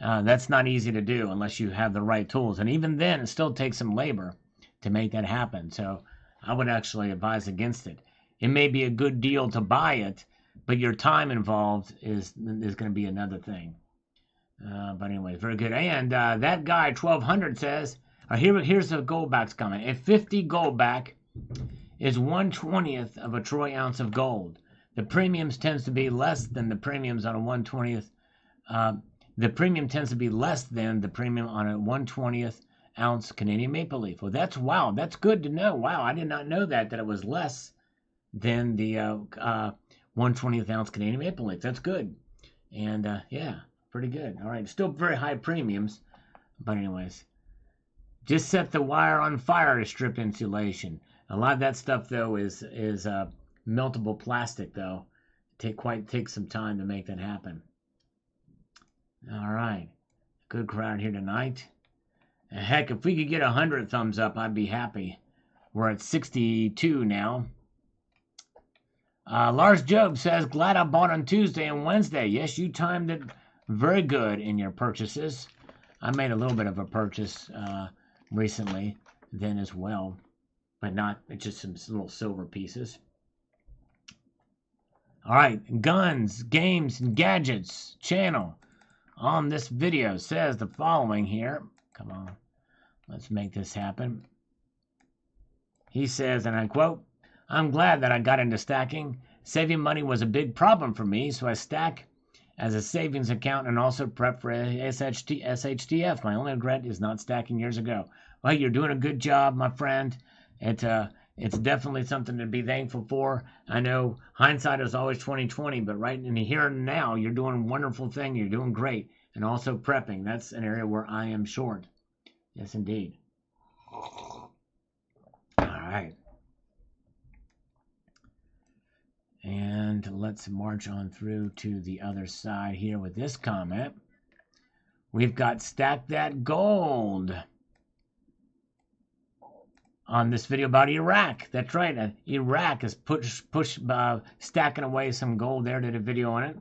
That's not easy to do unless you have the right tools. And even then, it still takes some labor to make that happen. So I would actually advise against it. It may be a good deal to buy it, but your time involved is going to be another thing. But anyway, very good. And that guy, 1200, says, here's a Goldback's comment. A 50 Goldback is 1/20th of a troy ounce of gold. The premiums tends to be less than the premiums on a 1/20th. The premium tends to be less than the premium on a 1/20th ounce Canadian maple leaf. Well, wow. That's good to know. Wow, I did not know that it was less than the 1/20th ounce Canadian maple leaf. That's good. And yeah. Pretty good. All right. Still very high premiums. But anyways. Just set the wire on fire to strip insulation. A lot of that stuff, though, is meltable plastic, though. Take some time to make that happen. All right. Good crowd here tonight. And heck, if we could get 100 thumbs up, I'd be happy. We're at 62 now. Lars Job says, glad I bought on Tuesday and Wednesday. Yes, you timed it very good in your purchases. I made a little bit of a purchase recently then as well. But not, it's just some little silver pieces. All right, Guns, Games, and Gadgets channel on this video says the following here. Come on, let's make this happen. He says, and I quote, I'm glad that I got into stacking. Saving money was a big problem for me, so I stack as a savings account and also prep for SHTF. My only regret is not stacking years ago. Well, you're doing a good job, my friend. It's definitely something to be thankful for. I know hindsight is always 20/20, but right in the here and now, you're doing a wonderful thing. You're doing great. And also prepping. That's an area where I am short. Yes, indeed. All right. And let's march on through to the other side here with this comment. We've got Stack That Gold on this video about Iraq. That's right. Iraq is stacking away some gold there. Did a video on it.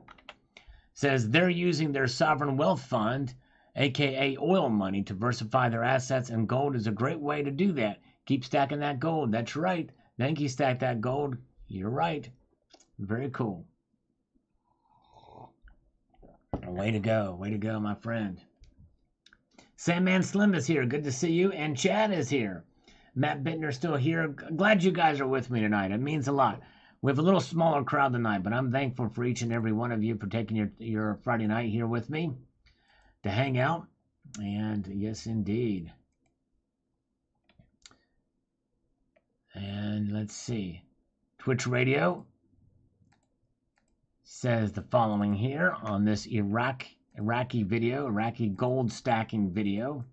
Says they're using their sovereign wealth fund, aka oil money, to diversify their assets, and gold is a great way to do that. Keep stacking that gold. That's right. Thank you, Stack That Gold. You're right. Very cool. Way to go. Way to go, my friend. Sandman Slim is here. Good to see you. And Chad is here. Matt Bittner's still here. Glad you guys are with me tonight. It means a lot. We have a little smaller crowd tonight, but I'm thankful for each and every one of you for taking your Friday night here with me to hang out. And yes, indeed. And let's see. Twitch Radio says the following here on this Iraqi video, Iraqi gold stacking video.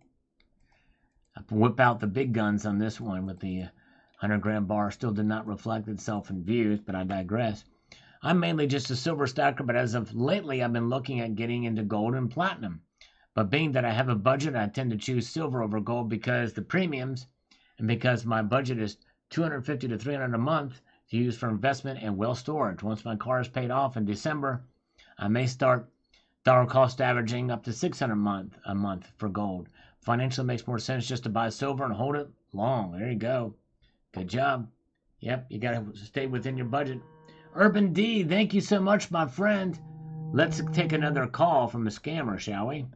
I whip out the big guns on this one with the 100-gram bar. Still did not reflect itself in views, but I digress. I'm mainly just a silver stacker, but as of lately, I've been looking at getting into gold and platinum. But being that I have a budget, I tend to choose silver over gold because the premiums, and because my budget is $250 to $300 a month to use for investment and well storage. Once my car is paid off in December, I may start dollar cost averaging up to $600 a month for gold. Financially makes more sense just to buy silver and hold it long. There you go. Good job. Yep, you got to stay within your budget. Urban D, thank you so much, my friend. Let's take another call from a scammer, shall we?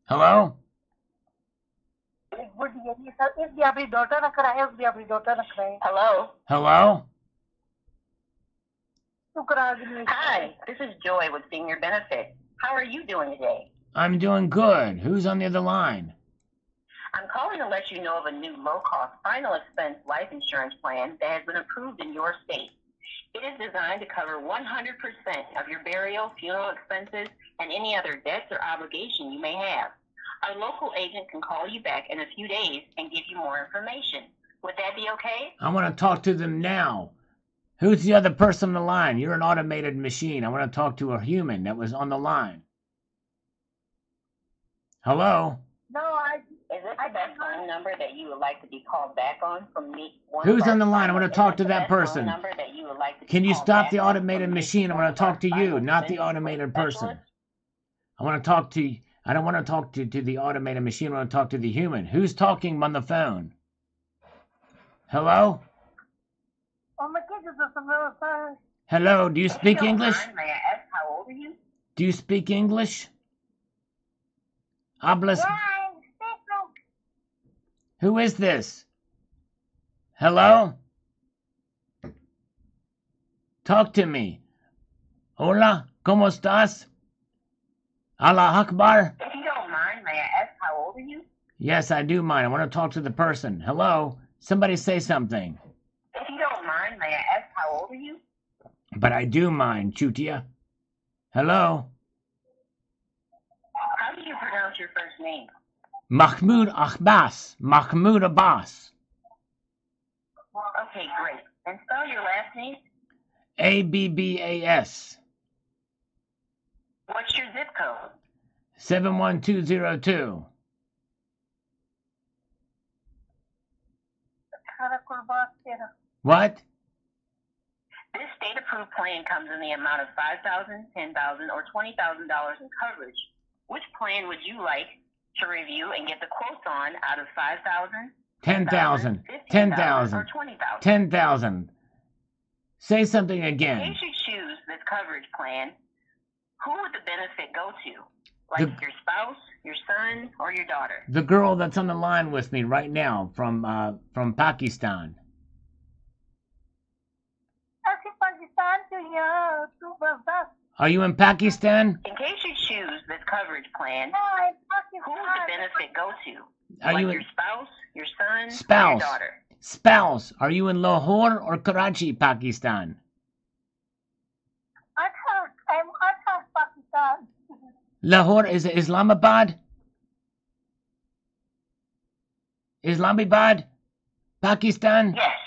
Hello?
Hello.
Hello?
Hi, this is Joy with Senior Benefit. How are you doing today?
I'm doing good. Who's on the other line?
I'm calling to let you know of a new low-cost final expense life insurance plan that has been approved in your state. It is designed to cover 100% of your burial, funeral expenses, and any other debts or obligation you may have. Our local agent can call you back in a few days and give you more information. Would that be okay?
I want to talk to them now. Who's the other person on the line? You're an automated machine. I want to talk to a human that was on the line. Hello?
No, is it the best phone number that you would like to be called back on from me?
Who's on the line? I want to talk to that person. Can you stop the automated machine? I want to talk to you, not the automated person. I want to talk to... I don't want to talk to the automated machine. I want to talk to the human. Who's talking on the phone? Hello? Hello, do you speak English?
May I ask how old are you?
Do you speak English? Hablas... Who is this? Hello? Talk to me. Hola, ¿cómo estás? Allah Akbar?
If you don't mind, may I ask how old are you?
Yes, I do mind. I want to talk to the person. Hello? Somebody say something.
If you don't mind, may I ask how old are you?
But I do mind, Chutia. Hello?
How do you pronounce your first name?
Mahmoud Abbas. Mahmoud Abbas.
Okay, great. And spell your last name?
Abbas.
What's your zip code?
71202. What?
This state-approved plan comes in the amount of $5,000, $10,000, or $20,000 in coverage. Which plan would you like to review and get the quotes on out of 5,000,
10,000.
15,000,
10,000.
or 20,000?
10,000. Say something
In
again.
case you choose this coverage plan, who would the benefit go to? Like your spouse, your son, or your daughter?
The girl that's on the line with me right now from Pakistan. Are you in Pakistan?
In case you choose this coverage plan, who would the benefit go to?
Are
Like
you
your
in
spouse, your son, or
spouse?
your daughter?
Spouse. Are you in Lahore or Karachi, Pakistan?
I'm Pakistan.
Lahore is Islamabad? Islamabad? Pakistan?
Yes.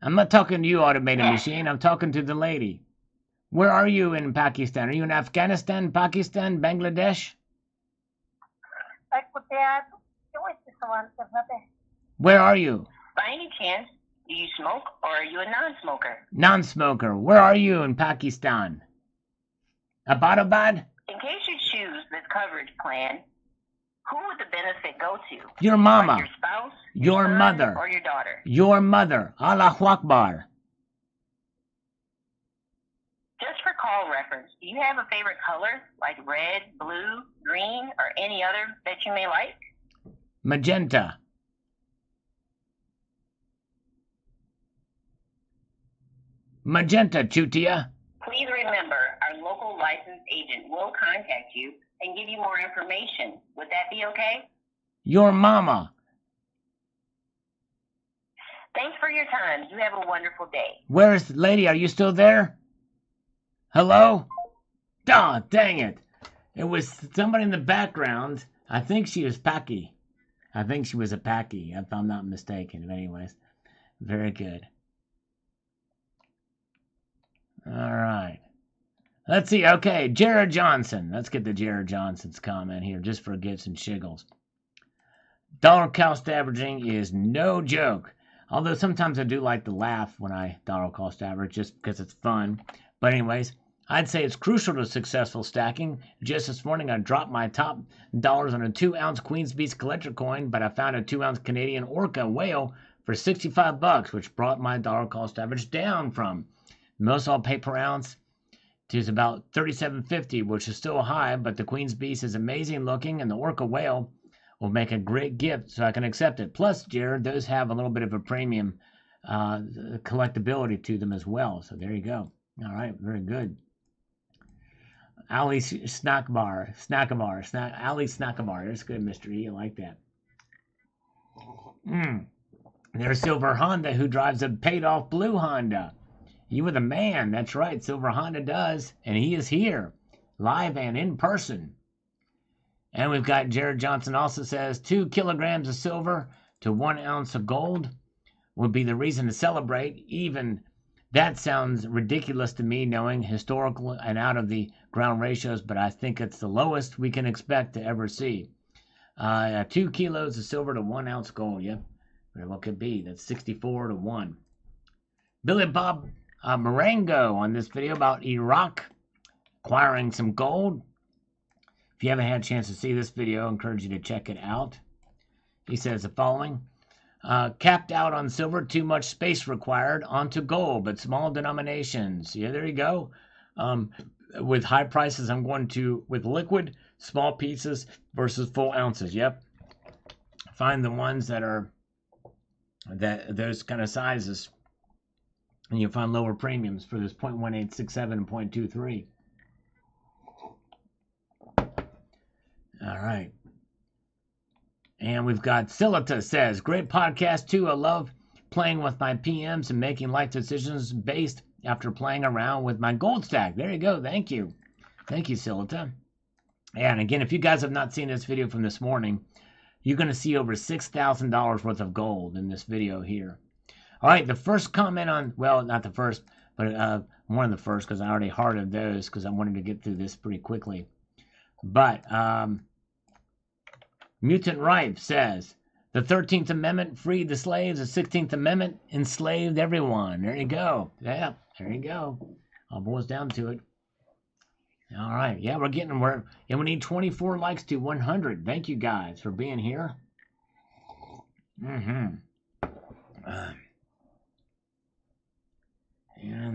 I'm not talking to you, automated machine. I'm talking to the lady. Where are you in Pakistan? Are you in Afghanistan, Pakistan, Bangladesh? Where are you?
By any chance, do you smoke or are you a non-smoker?
Non-smoker. Where are you in Pakistan? Abbottabad?
In case you choose this coverage plan, who would the benefit go to?
Your mama.
Like your spouse,
Your
son,
mother.
or your daughter?
Your mother. Allahu Akbar.
Just for call reference, do you have a favorite color, like red, blue, green, or any other that you may like?
Magenta. Magenta, Chutia.
Please remember, our local licensed agent will contact you and give you more information. Would that be okay?
Your mama.
Thanks for your time. You have a wonderful day.
Where's lady? Are you still there? Hello? Oh, dang it. It was somebody in the background. I think she was Paki. I think she was a Paki, if I'm not mistaken. But anyways, very good. All right. Let's see. Okay, Jared Johnson. Let's get the Jared Johnson's comment here, just for gifts and shiggles. Dollar cost averaging is no joke. Although sometimes I do like to laugh when I dollar cost average, just because it's fun. But anyways, I'd say it's crucial to successful stacking. Just this morning, I dropped my top dollars on a 2-ounce Queen's Beast collector coin, but I found a 2-ounce Canadian Orca whale for $65, which brought my dollar cost average down from most I'll pay per ounce to about $37.50, which is still high, but the Queen's Beast is amazing looking, and the Orca whale will make a great gift, so I can accept it. Plus, Jared, those have a little bit of a premium collectability to them as well. So there you go. All right, very good. Ali Snackabar. Ali Snackabar. That's good, Mr. E. I like that. There's Silver Honda, who drives a paid-off blue Honda. You were the man. That's right. Silver Honda does. And he is here, live and in person. And we've got Jared Johnson also says 2 kilograms of silver to 1 ounce of gold would be the reason to celebrate. Even that sounds ridiculous to me, knowing historical and out of the ground ratios, but I think it's the lowest we can expect to ever see. 2 kilos of silver to 1 ounce gold. Yep. What could be? That's 64 to 1. Billy Bob Marengo on this video about Iraq acquiring some gold. If you haven't had a chance to see this video, I encourage you to check it out. He says the following. Capped out on silver, too much space required. Onto gold, but small denominations. Yeah, there you go. With high prices, I'm going to, with liquid, small pieces versus full ounces. Yep. Find the ones that are those kind of sizes. And you'll find lower premiums for this 0.1867 and 0.23. All right. And we've got Silita says, great podcast too. I love playing with my PMs and making life decisions based after playing around with my gold stack. There you go. Thank you. Thank you, Silita. And again, if you guys have not seen this video from this morning, you're going to see over $6,000 worth of gold in this video here. All right, the first comment on, well, not the first, but one of the first because I already hearted those because I wanted to get through this pretty quickly. But Mutant Ripe says, the 13th Amendment freed the slaves, the 16th Amendment enslaved everyone. There you go. Yeah, there you go. All boils down to it. All right. Yeah, we're getting where. Yeah, we need 24 likes to 100. Thank you guys for being here. And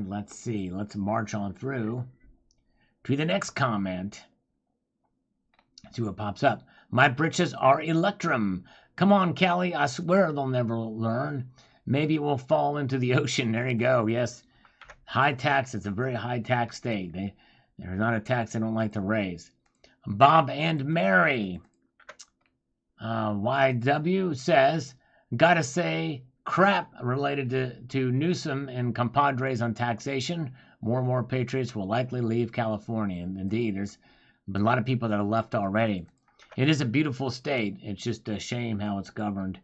let's see. Let's march on through to the next comment. See what pops up. My britches are electrum. Come on, Callie. I swear they'll never learn. Maybe it will fall into the ocean. There you go. Yes. High tax. It's a very high tax state. There's not a tax they don't like to raise. Bob and Mary. YW says, gotta say, crap related to Newsom and compadres on taxation. More and more patriots will likely leave California. And indeed, there's been a lot of people that have left already. It is a beautiful state. It's just a shame how it's governed.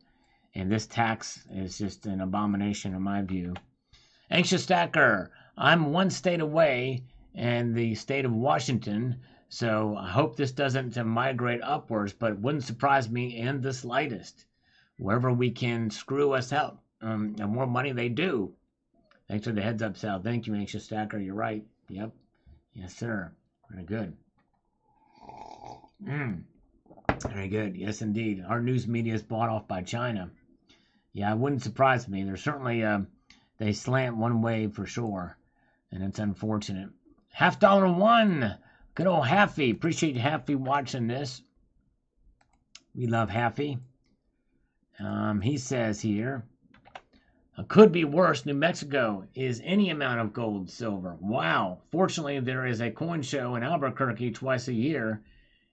And this tax is just an abomination in my view. Anxious Stacker, I'm one state away in the state of Washington, so I hope this doesn't migrate upwards, but it wouldn't surprise me in the slightest. Wherever we can screw us out, the more money they do. Thanks for the heads up, Sal. Thank you, Anxious Stacker. You're right. Yep. Yes, sir. Very good. Very good. Yes, indeed. Our news media is bought off by China. Yeah, it wouldn't surprise me. They're certainly, they slant one way for sure, and it's unfortunate. $1 Good old Haffy. Appreciate Haffy watching this. We love Haffy. He says here, could be worse. New Mexico is any amount of gold, silver. Wow. Fortunately, there is a coin show in Albuquerque twice a year,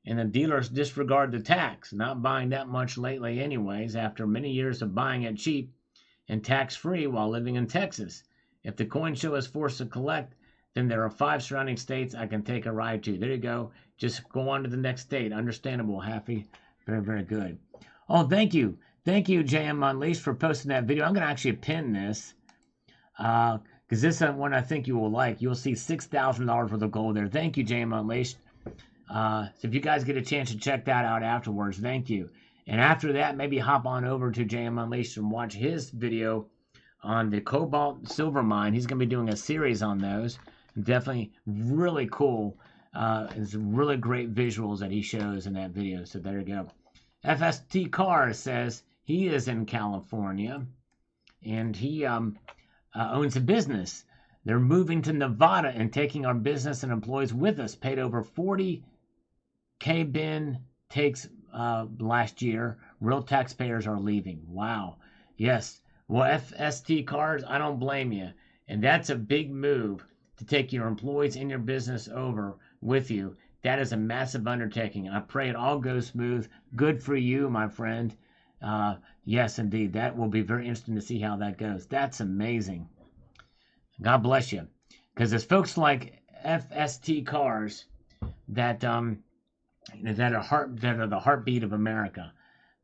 and the dealers disregard the tax. Not buying that much lately anyways, after many years of buying it cheap and tax-free while living in Texas. If the coin show is forced to collect, then there are 5 surrounding states I can take a ride to. There you go. Just go on to the next state. Understandable, Happy. Very, very good. Oh, thank you. Thank you, JM Unleashed, for posting that video. I'm going to actually pin this because this is one I think you will like. You'll see $6,000 worth of gold there. Thank you, JM Unleashed. So if you guys get a chance to check that out afterwards, thank you. And after that, maybe hop on over to JM Unleashed and watch his video on the cobalt silver mine. He's going to be doing a series on those. Definitely really cool. It's really great visuals that he shows in that video. So there you go. FST Car says he is in California and he owns a business. They're moving to Nevada and taking our business and employees with us. Paid over 40K bin takes last year. Real taxpayers are leaving. Wow. Yes. Well, FST Cars, I don't blame you. And that's a big move to take your employees and your business over with you. That is a massive undertaking. I pray it all goes smooth. Good for you, my friend. Yes, indeed. That will be very interesting to see how that goes. That's amazing. God bless you. Because there's folks like FST Cars that are the heartbeat of America,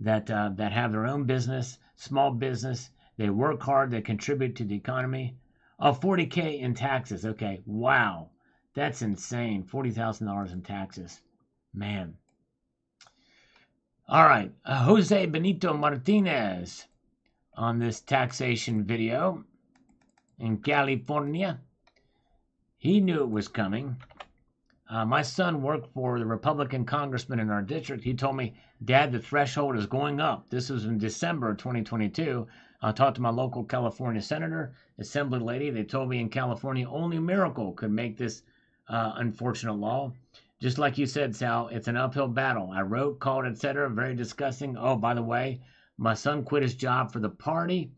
that have their own business, small business. They work hard. They contribute to the economy. Oh, 40K in taxes. Okay, wow. That's insane. $40,000 in taxes. Man. All right. Jose Benito Martinez on this taxation video in California. He knew it was coming. My son worked for the Republican congressman in our district. He told me, Dad, the threshold is going up. This was in December of 2022. I talked to my local California senator, assembly lady. They told me in California only a miracle could make this unfortunate law. Just like you said, Sal, it's an uphill battle. I wrote, called, etc. Very disgusting. Oh, by the way, my son quit his job for the party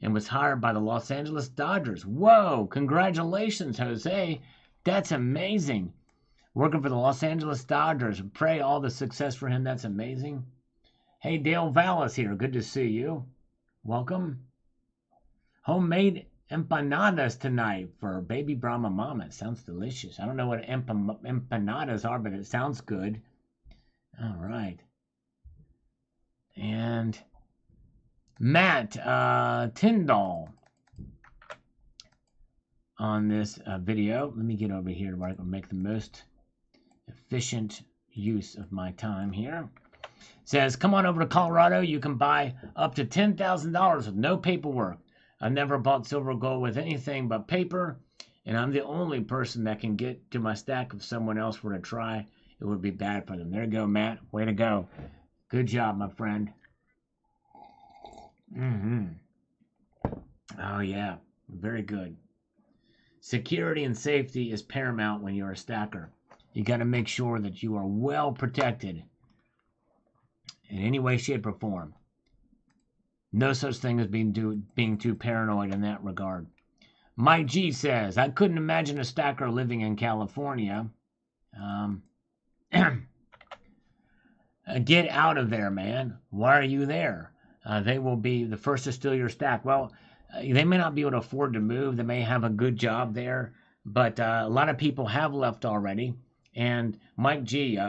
and was hired by the Los Angeles Dodgers. Whoa, congratulations, Jose. That's amazing. Working for the Los Angeles Dodgers. Pray all the success for him. That's amazing. Hey, Dale Vallis here. Good to see you. Welcome. Homemade empanadas tonight for baby Brahma Mama. Sounds delicious. I don't know what empanadas are, but it sounds good. All right. And Matt Tyndall. on this video. Let me get over here where I can make the most efficient use of my time here. Says, come on over to Colorado. You can buy up to $10,000 with no paperwork. I've never bought silver or gold with anything but paper, and I'm the only person that can get to my stack if someone else were to try. It would be bad for them. There you go, Matt. Way to go. Good job, my friend. Oh, yeah. Very good. Security and safety is paramount when you're a stacker. You got to make sure that you are well protected in any way, shape, or form. No such thing as being too paranoid in that regard. Mike G says, I couldn't imagine a stacker living in California. Get out of there, man. Why are you there? They will be the first to steal your stack. Well, they may not be able to afford to move. They may have a good job there. But a lot of people have left already. And Mike G,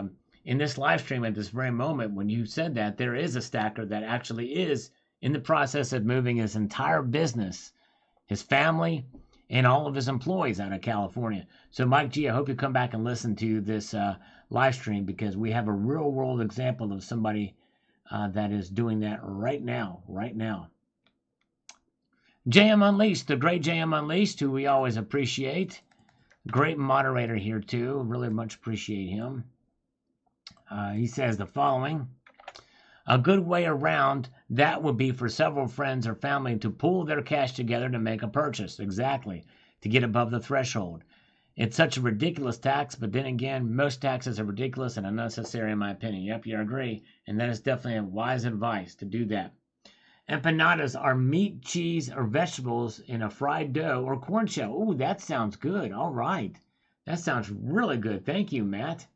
in this live stream at this very moment, when you said that, there is a stacker that actually is in the process of moving his entire business, his family, and all of his employees out of California. So, Mike G, I hope you come back and listen to this live stream, because we have a real-world example of somebody that is doing that right now. JM Unleashed, the great JM Unleashed, who we always appreciate. Great moderator here, too. Really much appreciate him. He says the following. A good way around that would be for several friends or family to pool their cash together to make a purchase. Exactly. To get above the threshold. It's such a ridiculous tax, but then again, most taxes are ridiculous and unnecessary in my opinion. Yep, you agree. And that is definitely a wise advice to do that. Empanadas are meat, cheese, or vegetables in a fried dough or corn shell. Ooh, that sounds good. All right. That sounds really good. Thank you, Matt.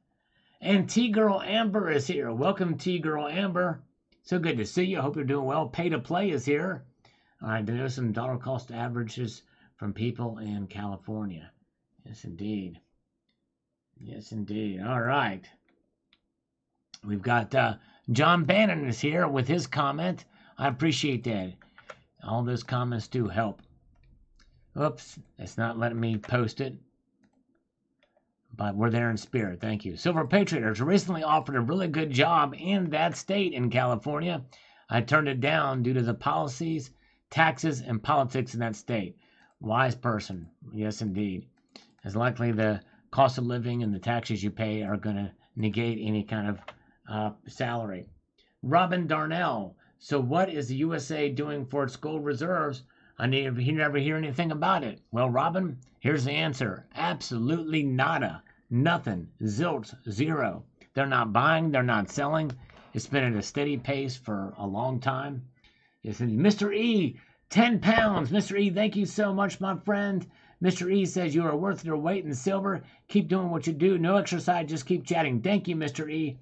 And T-Girl Amber is here. Welcome, T-Girl Amber. So good to see you. I hope you're doing well. Pay to Play is here. All right, to know some dollar cost averages from people in California. Yes, indeed. Yes, indeed. All right. We've got John Bannon is here with his comment. I appreciate that. All those comments do help. Oops, it's not letting me post it. But we're there in spirit. Thank you. Silver Patrioters recently offered a really good job in that state in California. I turned it down due to the policies, taxes, and politics in that state. Wise person. Yes, indeed. As likely the cost of living and the taxes you pay are going to negate any kind of salary. Robin Darnell. So what is the USA doing for its gold reserves? I never hear anything about it. Well, Robin, here's the answer. Absolutely nada. Nothing. Zilch. Zero. They're not buying. They're not selling. It's been at a steady pace for a long time. Yes, Mr. E, 10 pounds. Mr. E, thank you so much, my friend. Mr. E says you are worth your weight in silver. Keep doing what you do. No exercise. Just keep chatting. Thank you, Mr. E.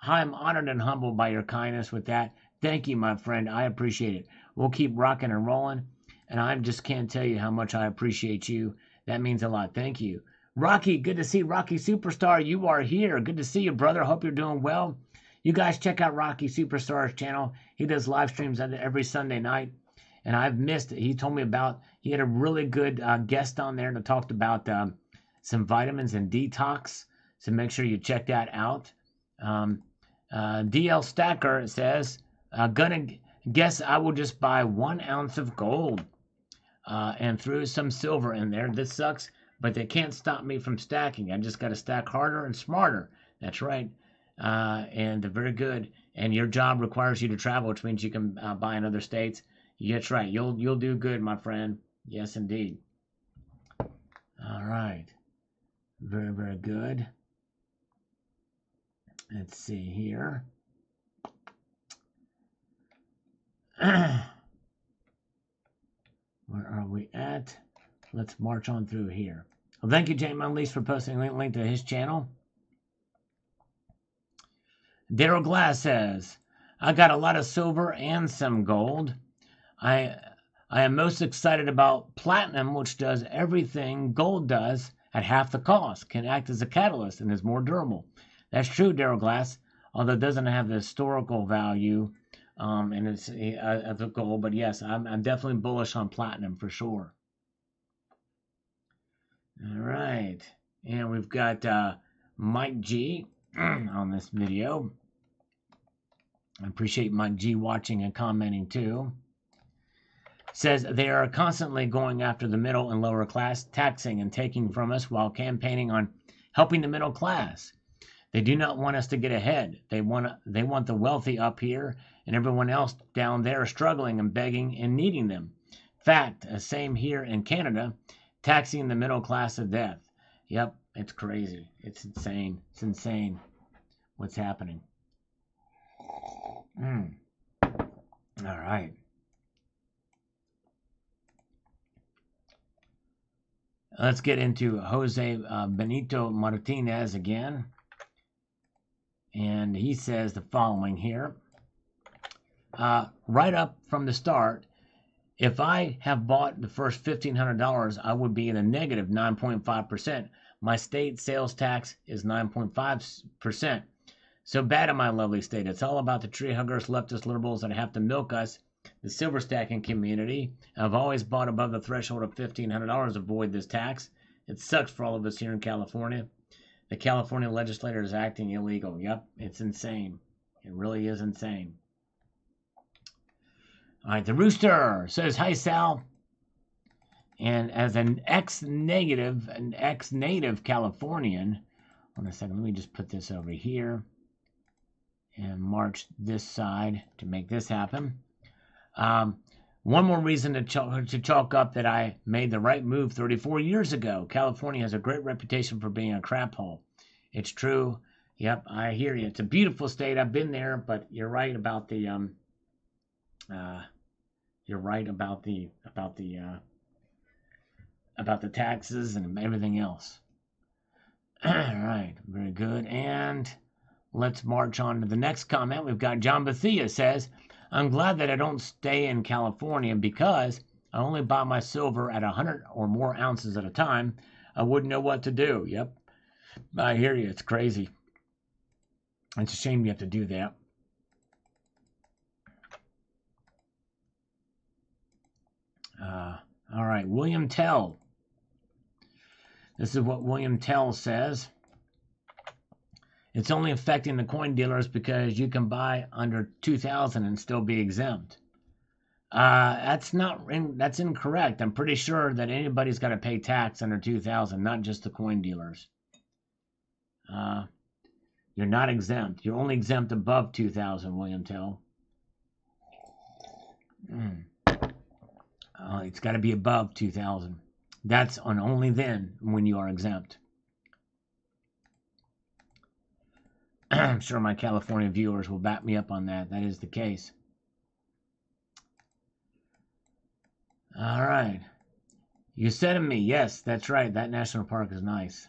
I'm honored and humbled by your kindness with that. Thank you, my friend. I appreciate it. We'll keep rocking and rolling. And I just can't tell you how much I appreciate you. That means a lot. Thank you. Rocky, good to see Rocky Superstar. You are here. Good to see you, brother. Hope you're doing well. You guys check out Rocky Superstar's channel. He does live streams every Sunday night. And I've missed it. He told me about, he had a really good guest on there that talked about some vitamins and detox. So make sure you check that out. DL Stacker says, gonna guess I will just buy 1 ounce of gold and threw some silver in there. This sucks, but they can't stop me from stacking. I just got to stack harder and smarter. That's right. And they're very good. And your job requires you to travel, which means you can buy in other states. That's right. You'll do good, my friend. Yes, indeed. All right. Very, very good. Let's see here. Where are we at? Let's march on through here. Well, thank you, James Unleashed, for posting a link to his channel. Daryl Glass says, I got a lot of silver and some gold. I am most excited about platinum, which does everything gold does at half the cost, can act as a catalyst, and is more durable. That's true, Daryl Glass, although it doesn't have the historical value and it's of the gold. But yes, I'm definitely bullish on platinum for sure. All right. And we've got Mike G on this video. I appreciate Mike G watching and commenting too. Says they are constantly going after the middle and lower class, taxing and taking from us while campaigning on helping the middle class. They do not want us to get ahead. They want the wealthy up here and everyone else down there struggling and begging and needing them. Fact, same here in Canada, taxing the middle class to death. Yep, it's crazy. It's insane. It's insane what's happening. All right. Let's get into Jose Benito Martinez again. And he says the following here. Right up from the start, if I have bought the first $1,500, I would be in a negative 9.5%. My state sales tax is 9.5%. So bad in my lovely state. It's all about the tree huggers, leftist liberals that have to milk us, the silver stacking community. I've always bought above the threshold of $1,500 to avoid this tax. It sucks for all of us here in California. The California legislature is acting illegal. Yep, it's insane. It really is insane. All right, the Rooster says, hi, Sal. And as an ex-native Californian, hold on a second, let me just put this over here and march this side to make this happen. One more reason to chalk up that I made the right move 34 years ago. California has a great reputation for being a crap hole. It's true. Yep, I hear you. It's a beautiful state. I've been there, but you're right about the taxes and everything else. All right, very good. And let's march on to the next comment. We've got John Bethia says, I'm glad that I don't stay in California because I only buy my silver at 100 or more ounces at a time. I wouldn't know what to do. Yep, I hear you. It's crazy. It's a shame you have to do that. All right, William Tell. This is what William Tell says. It's only affecting the coin dealers because you can buy under 2,000 and still be exempt. That's incorrect. I'm pretty sure that anybody's got to pay tax under 2,000, not just the coin dealers. You're not exempt. You're only exempt above 2,000, William Tell. It's got to be above 2,000. That's on only then when you are exempt. I'm sure my California viewers will back me up on that. That is the case. All right. Yosemite, yes, that's right. That national park is nice.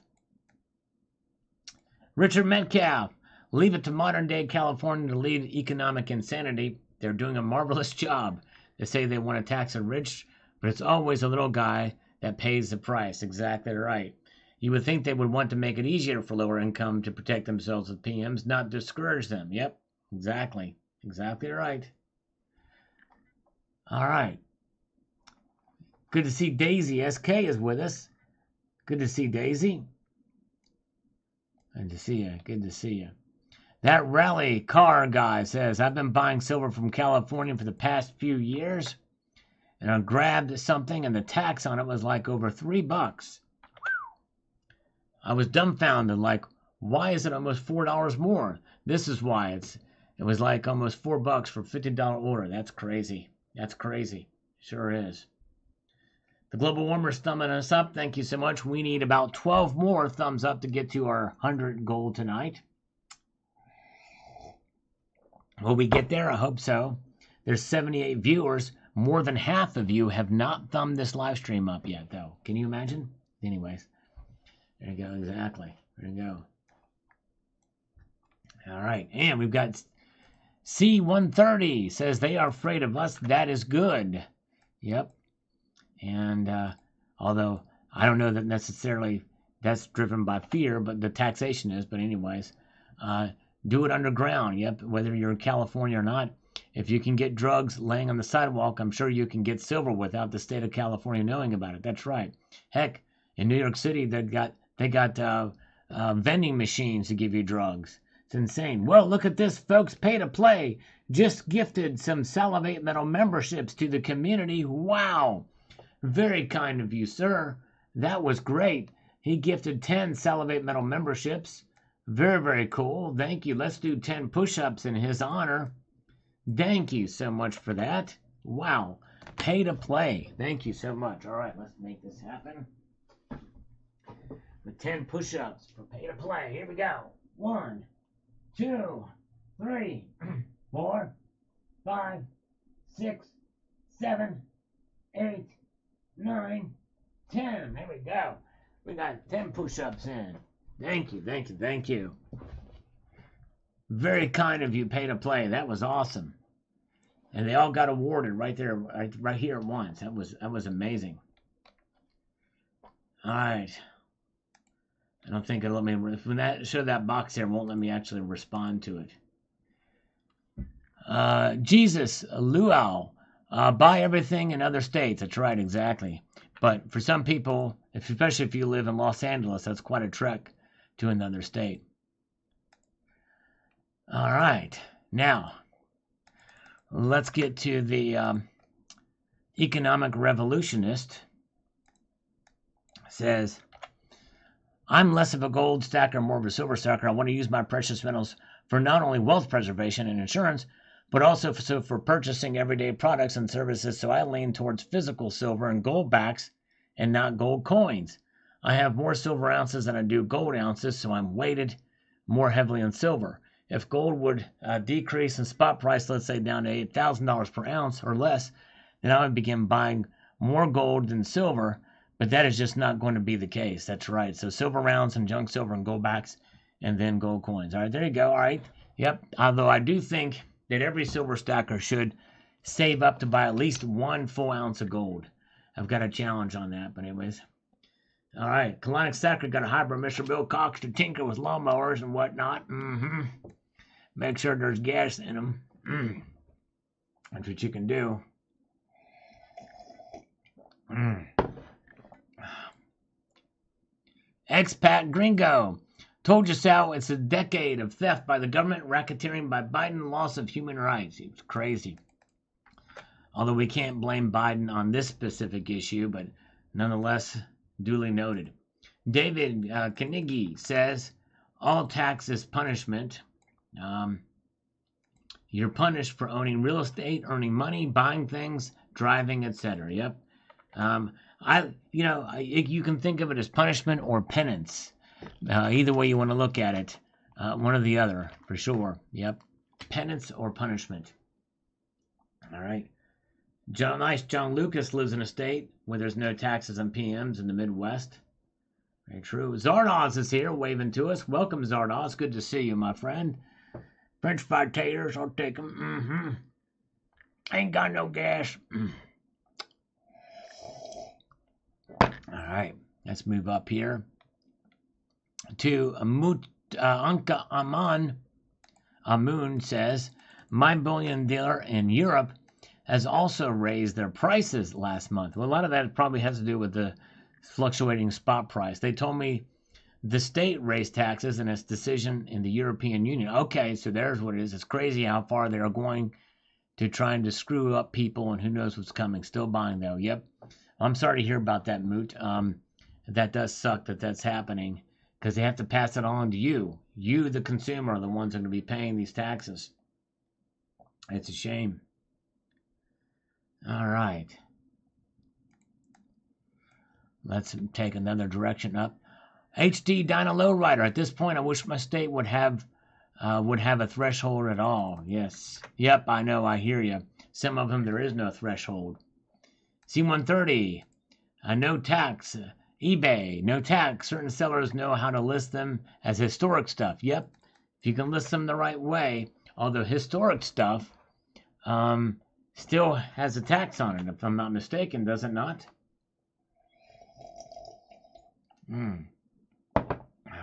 Richard Metcalf, leave it to modern-day California to lead economic insanity. They're doing a marvelous job. They say they want to tax the rich, but it's always a little guy that pays the price. Exactly right. You would think they would want to make it easier for lower income to protect themselves with PMs, not discourage them. Yep, exactly. Exactly right. All right. Good to see Daisy. SK is with us. Good to see Daisy. Good to see you. Good to see you. That rally car guy says, I've been buying silver from California for the past few years, and I grabbed something, and the tax on it was like over $3. I was dumbfounded, like, why is it almost $4 more? This is why it was like almost $4 for a $50 order. That's crazy. That's crazy. Sure is. The global warmer's thumbing us up. Thank you so much. We need about 12 more thumbs up to get to our 100 goal tonight. Will we get there? I hope so. There's 78 viewers. More than half of you have not thumbed this live stream up yet, though. Can you imagine? Anyways. There you go, exactly. There you go. All right, and we've got C130 says they are afraid of us. That is good. Yep. And although I don't know that necessarily that's driven by fear, but the taxation is. But anyways, do it underground. Yep, whether you're in California or not. If you can get drugs laying on the sidewalk, I'm sure you can get silver without the state of California knowing about it. That's right. Heck, In New York City, they got vending machines to give you drugs. It's insane. Well, look at this, folks. Pay to play just gifted some Salivate Metal memberships to the community. Wow. Very kind of you, sir. That was great. He gifted 10 Salivate Metal memberships. Very, very cool. Thank you. Let's do 10 push-ups in his honor. Thank you so much for that. Wow. Pay to play. Thank you so much. All right, let's make this happen. With 10 push-ups for pay to play. Here we go. 1, 2, 3, 4, 5, 6, 7, 8, 9, 10. There we go. We got 10 push-ups in. Thank you, thank you, thank you. Very kind of you, pay to play. That was awesome. And they all got awarded right there, right here at once. That was amazing. All right. I don't think it'll let me, when that show that box there, it won't let me actually respond to it. Jesus, Luau, buy everything in other states. That's right, exactly. But for some people, especially if you live in Los Angeles, that's quite a trek to another state. All right, now let's get to the economic revolutionist. Says, I'm less of a gold stacker, more of a silver stacker. I want to use my precious metals for not only wealth preservation and insurance, but also for purchasing everyday products and services. So I lean towards physical silver and gold backs and not gold coins. I have more silver ounces than I do gold ounces, so I'm weighted more heavily in silver. If gold would decrease in spot price, let's say down to $8,000 per ounce or less, then I would begin buying more gold than silver. But that is just not going to be the case. That's right. So silver rounds and junk silver and gold backs and then gold coins. All right, there you go. All right. Yep. Although I do think that every silver stacker should save up to buy at least 1 full ounce of gold. I've got a challenge on that. But anyways. All right. Kalanic Stacker got a hybrid Mr. Bill Cox to tinker with lawnmowers and whatnot. Make sure there's gas in them. That's what you can do. Expat Gringo. Told you so. It's a decade of theft by the government, racketeering by Biden, loss of human rights. It's crazy. Although we can't blame Biden on this specific issue, but nonetheless, duly noted. David Carnegie says, all tax is punishment. You're punished for owning real estate, earning money, buying things, driving, etc. Yep. You can think of it as punishment or penance. Either way you want to look at it. One or the other, for sure. Yep. Penance or punishment. All right. John Lucas lives in a state where there's no taxes on PMs in the Midwest. Very true. Zardoz is here, waving to us. Welcome, Zardoz. Good to see you, my friend. French fried taters, I'll take them. Ain't got no gas. All right, let's move up here to Anka Amun says, my bullion dealer in Europe has also raised their prices last month. Well, a lot of that probably has to do with the fluctuating spot price. They told me the state raised taxes in its decision in the European Union. Okay, so there's what it is. It's crazy how far they're going to trying to screw up people, and who knows what's coming. Still buying, though. Yep. I'm sorry to hear about that, Moot. That does suck that that's happening, because they have to pass it on to you. You, the consumer, are the ones that are going to be paying these taxes. It's a shame. All right. Let's take another direction up. HD Dyna Lowrider. At this point, I wish my state would have a threshold at all. Yes. Yep, I know. I hear you. Some of them, there is no threshold. C130. No tax. eBay. No tax. Certain sellers know how to list them as historic stuff. Yep. If you can list them the right way. Although historic stuff still has a tax on it, if I'm not mistaken, does it not?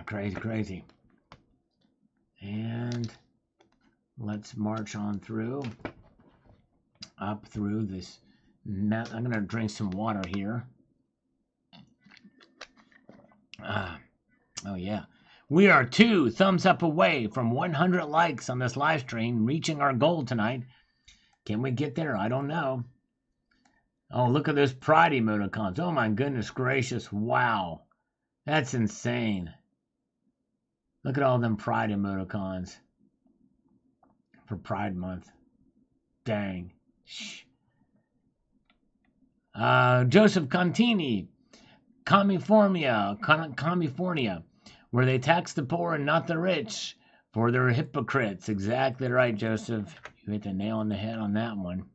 Crazy. And let's march on through, up through this. I'm going to drink some water here. Oh, yeah. We are 2 thumbs up away from 100 likes on this live stream, reaching our goal tonight. Can we get there? I don't know. Oh, look at those Pride emoticons. Oh, my goodness gracious. Wow. That's insane. Look at all them Pride emoticons for Pride Month. Dang. Shh. Joseph Contini, California, where they tax the poor and not the rich, for they're hypocrites. Exactly right, Joseph. You hit the nail on the head on that one.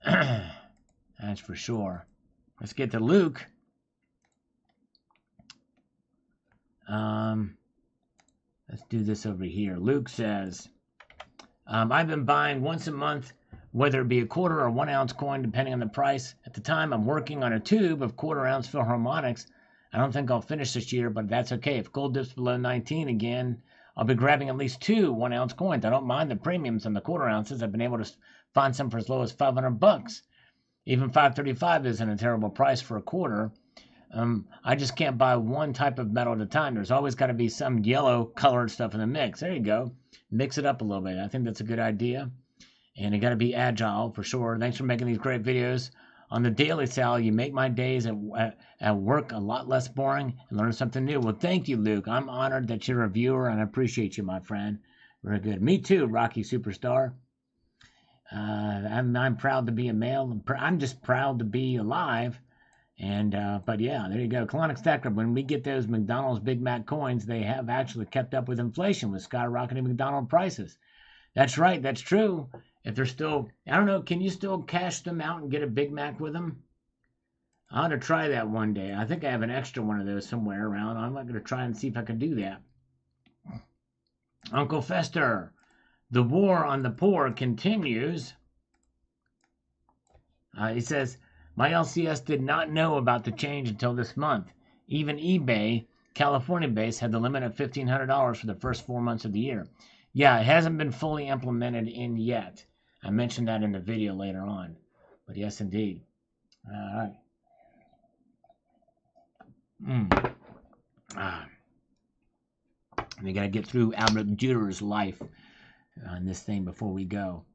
That's for sure. Let's get to Luke. Let's do this over here. Luke says, I've been buying once a month, whether it be a quarter or 1 ounce coin, depending on the price. At the time, I'm working on a tube of quarter-ounce Philharmonics. I don't think I'll finish this year, but that's okay. If gold dips below 19 again, I'll be grabbing at least 2 1-ounce coins. I don't mind the premiums on the quarter ounces. I've been able to find some for as low as $500. Even $535 isn't a terrible price for a quarter. I just can't buy one type of metal at a time. There's always got to be some yellow colored stuff in the mix. There you go. Mix it up a little bit. I think that's a good idea. And you got to be agile for sure. Thanks for making these great videos. On the daily, Sal, you make my days at work a lot less boring and learn something new. Well, thank you, Luke. I'm honored that you're a viewer, and I appreciate you, my friend. Very good. Me too, Rocky Superstar. I'm proud to be a male. I'm just proud to be alive. And but yeah, there you go. Colonic Stacker, when we get those McDonald's Big Mac coins, they have actually kept up with inflation with skyrocketing McDonald's prices. That's right, that's true. If they're still, I don't know, can you still cash them out and get a Big Mac with them? I ought to try that one day. I think I have an extra one of those somewhere around. I'm not going to try and see if I can do that. Uncle Fester, the war on the poor continues. He says, my LCS did not know about the change until this month. Even eBay, California base, had the limit of $1,500 for the first 4 months of the year. Yeah, it hasn't been fully implemented in yet. I mentioned that in the video later on. But yes, indeed. All right. We got to get through Albert Jeter's life on this thing before we go.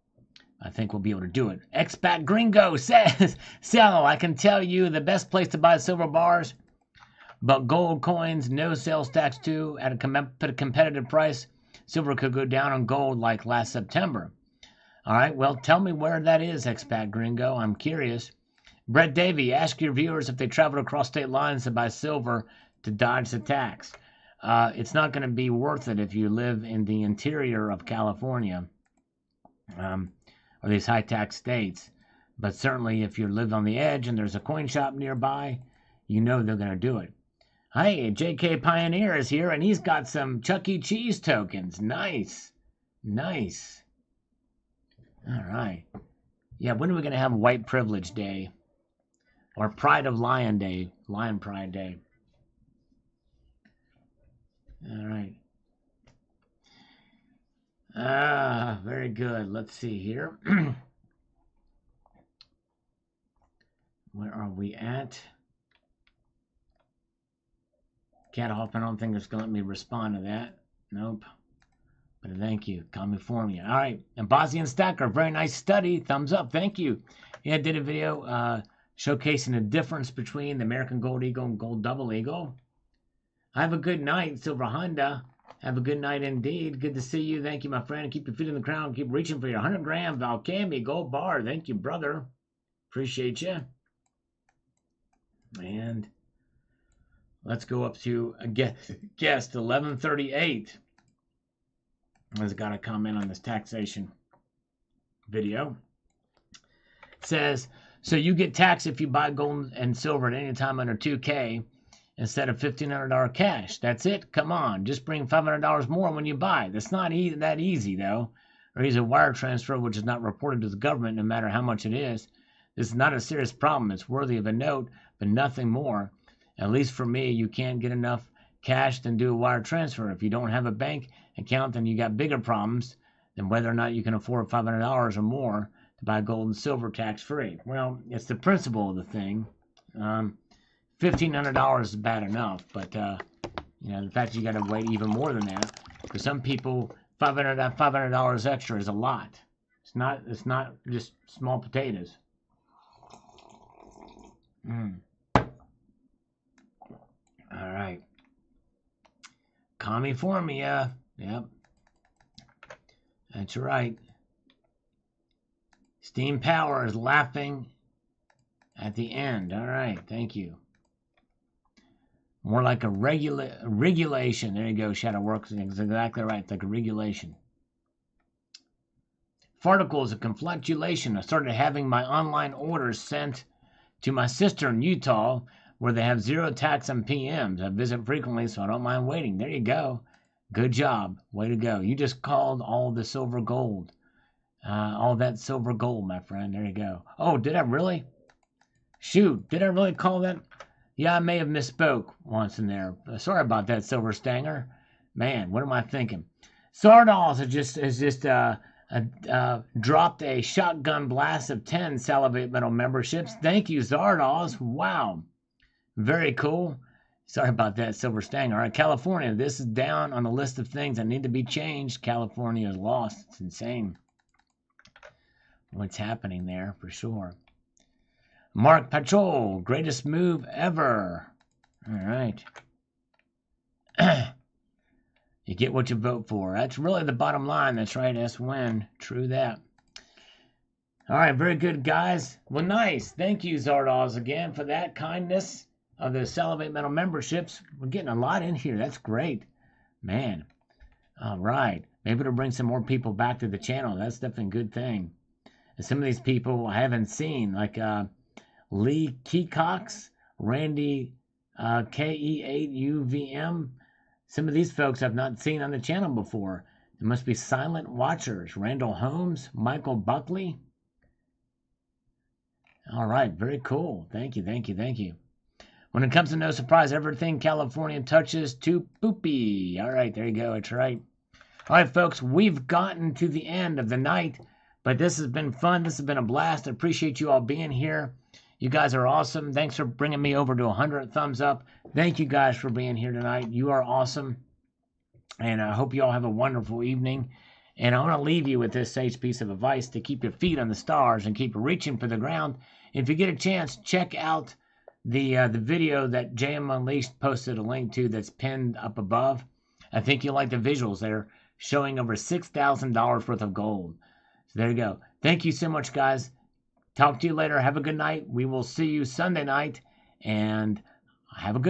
I think we'll be able to do it. Expat Gringo says, Sal, I can tell you the best place to buy silver bars, but gold coins, no sales tax too, at a competitive price. Silver could go down on gold like last September. All right, well, tell me where that is, Expat Gringo. I'm curious. Brett Davey, ask your viewers if they traveled across state lines to buy silver to dodge the tax. It's not going to be worth it if you live in the interior of California. Or these high-tax states. But certainly if you live on the edge and there's a coin shop nearby, you know they're going to do it. Hey, JK Pioneer is here, and he's got some Chuck E. Cheese tokens. Nice. Nice. All right. Yeah, when are we going to have White Privilege Day? Or Pride of Lion Day. Lion Pride Day. All right. Very good. Let's see here. Where are we at? Cat Hoffman, I don't think it's going to let me respond to that. Nope. But thank you. California. All right. And Bosnian Stacker, very nice study. Thumbs up. Thank you. Yeah, I did a video showcasing the difference between the American Gold Eagle and Gold Double Eagle. Have a good night, Silver Honda. Have a good night indeed. Good to see you. Thank you, my friend. Keep your feet in the ground. Keep reaching for your 100-gram Valcami gold bar. Thank you, brother. Appreciate you. And let's go up to a guest 1138. Has got a comment on this taxation video. It says, so you get taxed if you buy gold and silver at any time under $2K. Instead of $1,500 cash. That's it? Come on. Just bring $500 more when you buy. That's not that easy, though. Or use a wire transfer, which is not reported to the government, no matter how much it is. This is not a serious problem. It's worthy of a note, but nothing more. At least for me, you can't get enough cash to do a wire transfer. If you don't have a bank account, then you got bigger problems than whether or not you can afford $500 or more to buy gold and silver tax-free. Well, it's the principle of the thing. $1,500 is bad enough, but you know, the fact that you got to wait even more than that, for some people, $500 extra is a lot. It's not just small potatoes. All right. California. Yep. That's right. Steam Power is laughing at the end. All right. Thank you. More like a regulation. There you go. Shadow Works. It's exactly right. It's like a regulation. Farticle is a conflagulation. I started having my online orders sent to my sister in Utah, where they have zero tax on PMs. I visit frequently, so I don't mind waiting. There you go. Good job. Way to go. You just called all the silver gold. All that silver gold, my friend. There you go. Oh, did I really? Shoot, did I really call that? Yeah, I may have misspoke once in there. Sorry about that, Silver Stanger. Man, what am I thinking? Sardos has just dropped a shotgun blast of 10 Salivate Metal memberships. Thank you, Zardos. Wow. Very cool. Sorry about that, Silver Stanger. All right, California. This is down on the list of things that need to be changed. California is lost. It's insane what's happening there, for sure. Mark Patrol. Greatest move ever. All right. You get what you vote for. That's really the bottom line. That's right, S-Win. True that. All right, very good, guys. Well, nice. Thank you, Zardoz, again, for that kindness of the Salivate Metal memberships. We're getting a lot in here. That's great. Man. All right. Maybe it'll bring some more people back to the channel. That's definitely a good thing. And some of these people I haven't seen, like Lee Keycox, Randy KE8UVM. Some of these folks I've not seen on the channel before. They must be silent watchers. Randall Holmes, Michael Buckley. All right, very cool. Thank you, thank you, thank you. When it comes to No Surprise, everything California touches to poopy. All right, there you go. That's right. All right, folks, we've gotten to the end of the night, but this has been fun. This has been a blast. I appreciate you all being here. You guys are awesome. Thanks for bringing me over to 100 thumbs up. Thank you guys for being here tonight. You are awesome. And I hope you all have a wonderful evening. And I want to leave you with this sage piece of advice to keep your feet on the stars and keep reaching for the ground. If you get a chance, check out the video that JM Unleashed posted a link to that's pinned up above. I think you'll like the visuals there, showing over $6,000 worth of gold. So there you go. Thank you so much, guys. Talk to you later. Have a good night. We will see you Sunday night. And have a good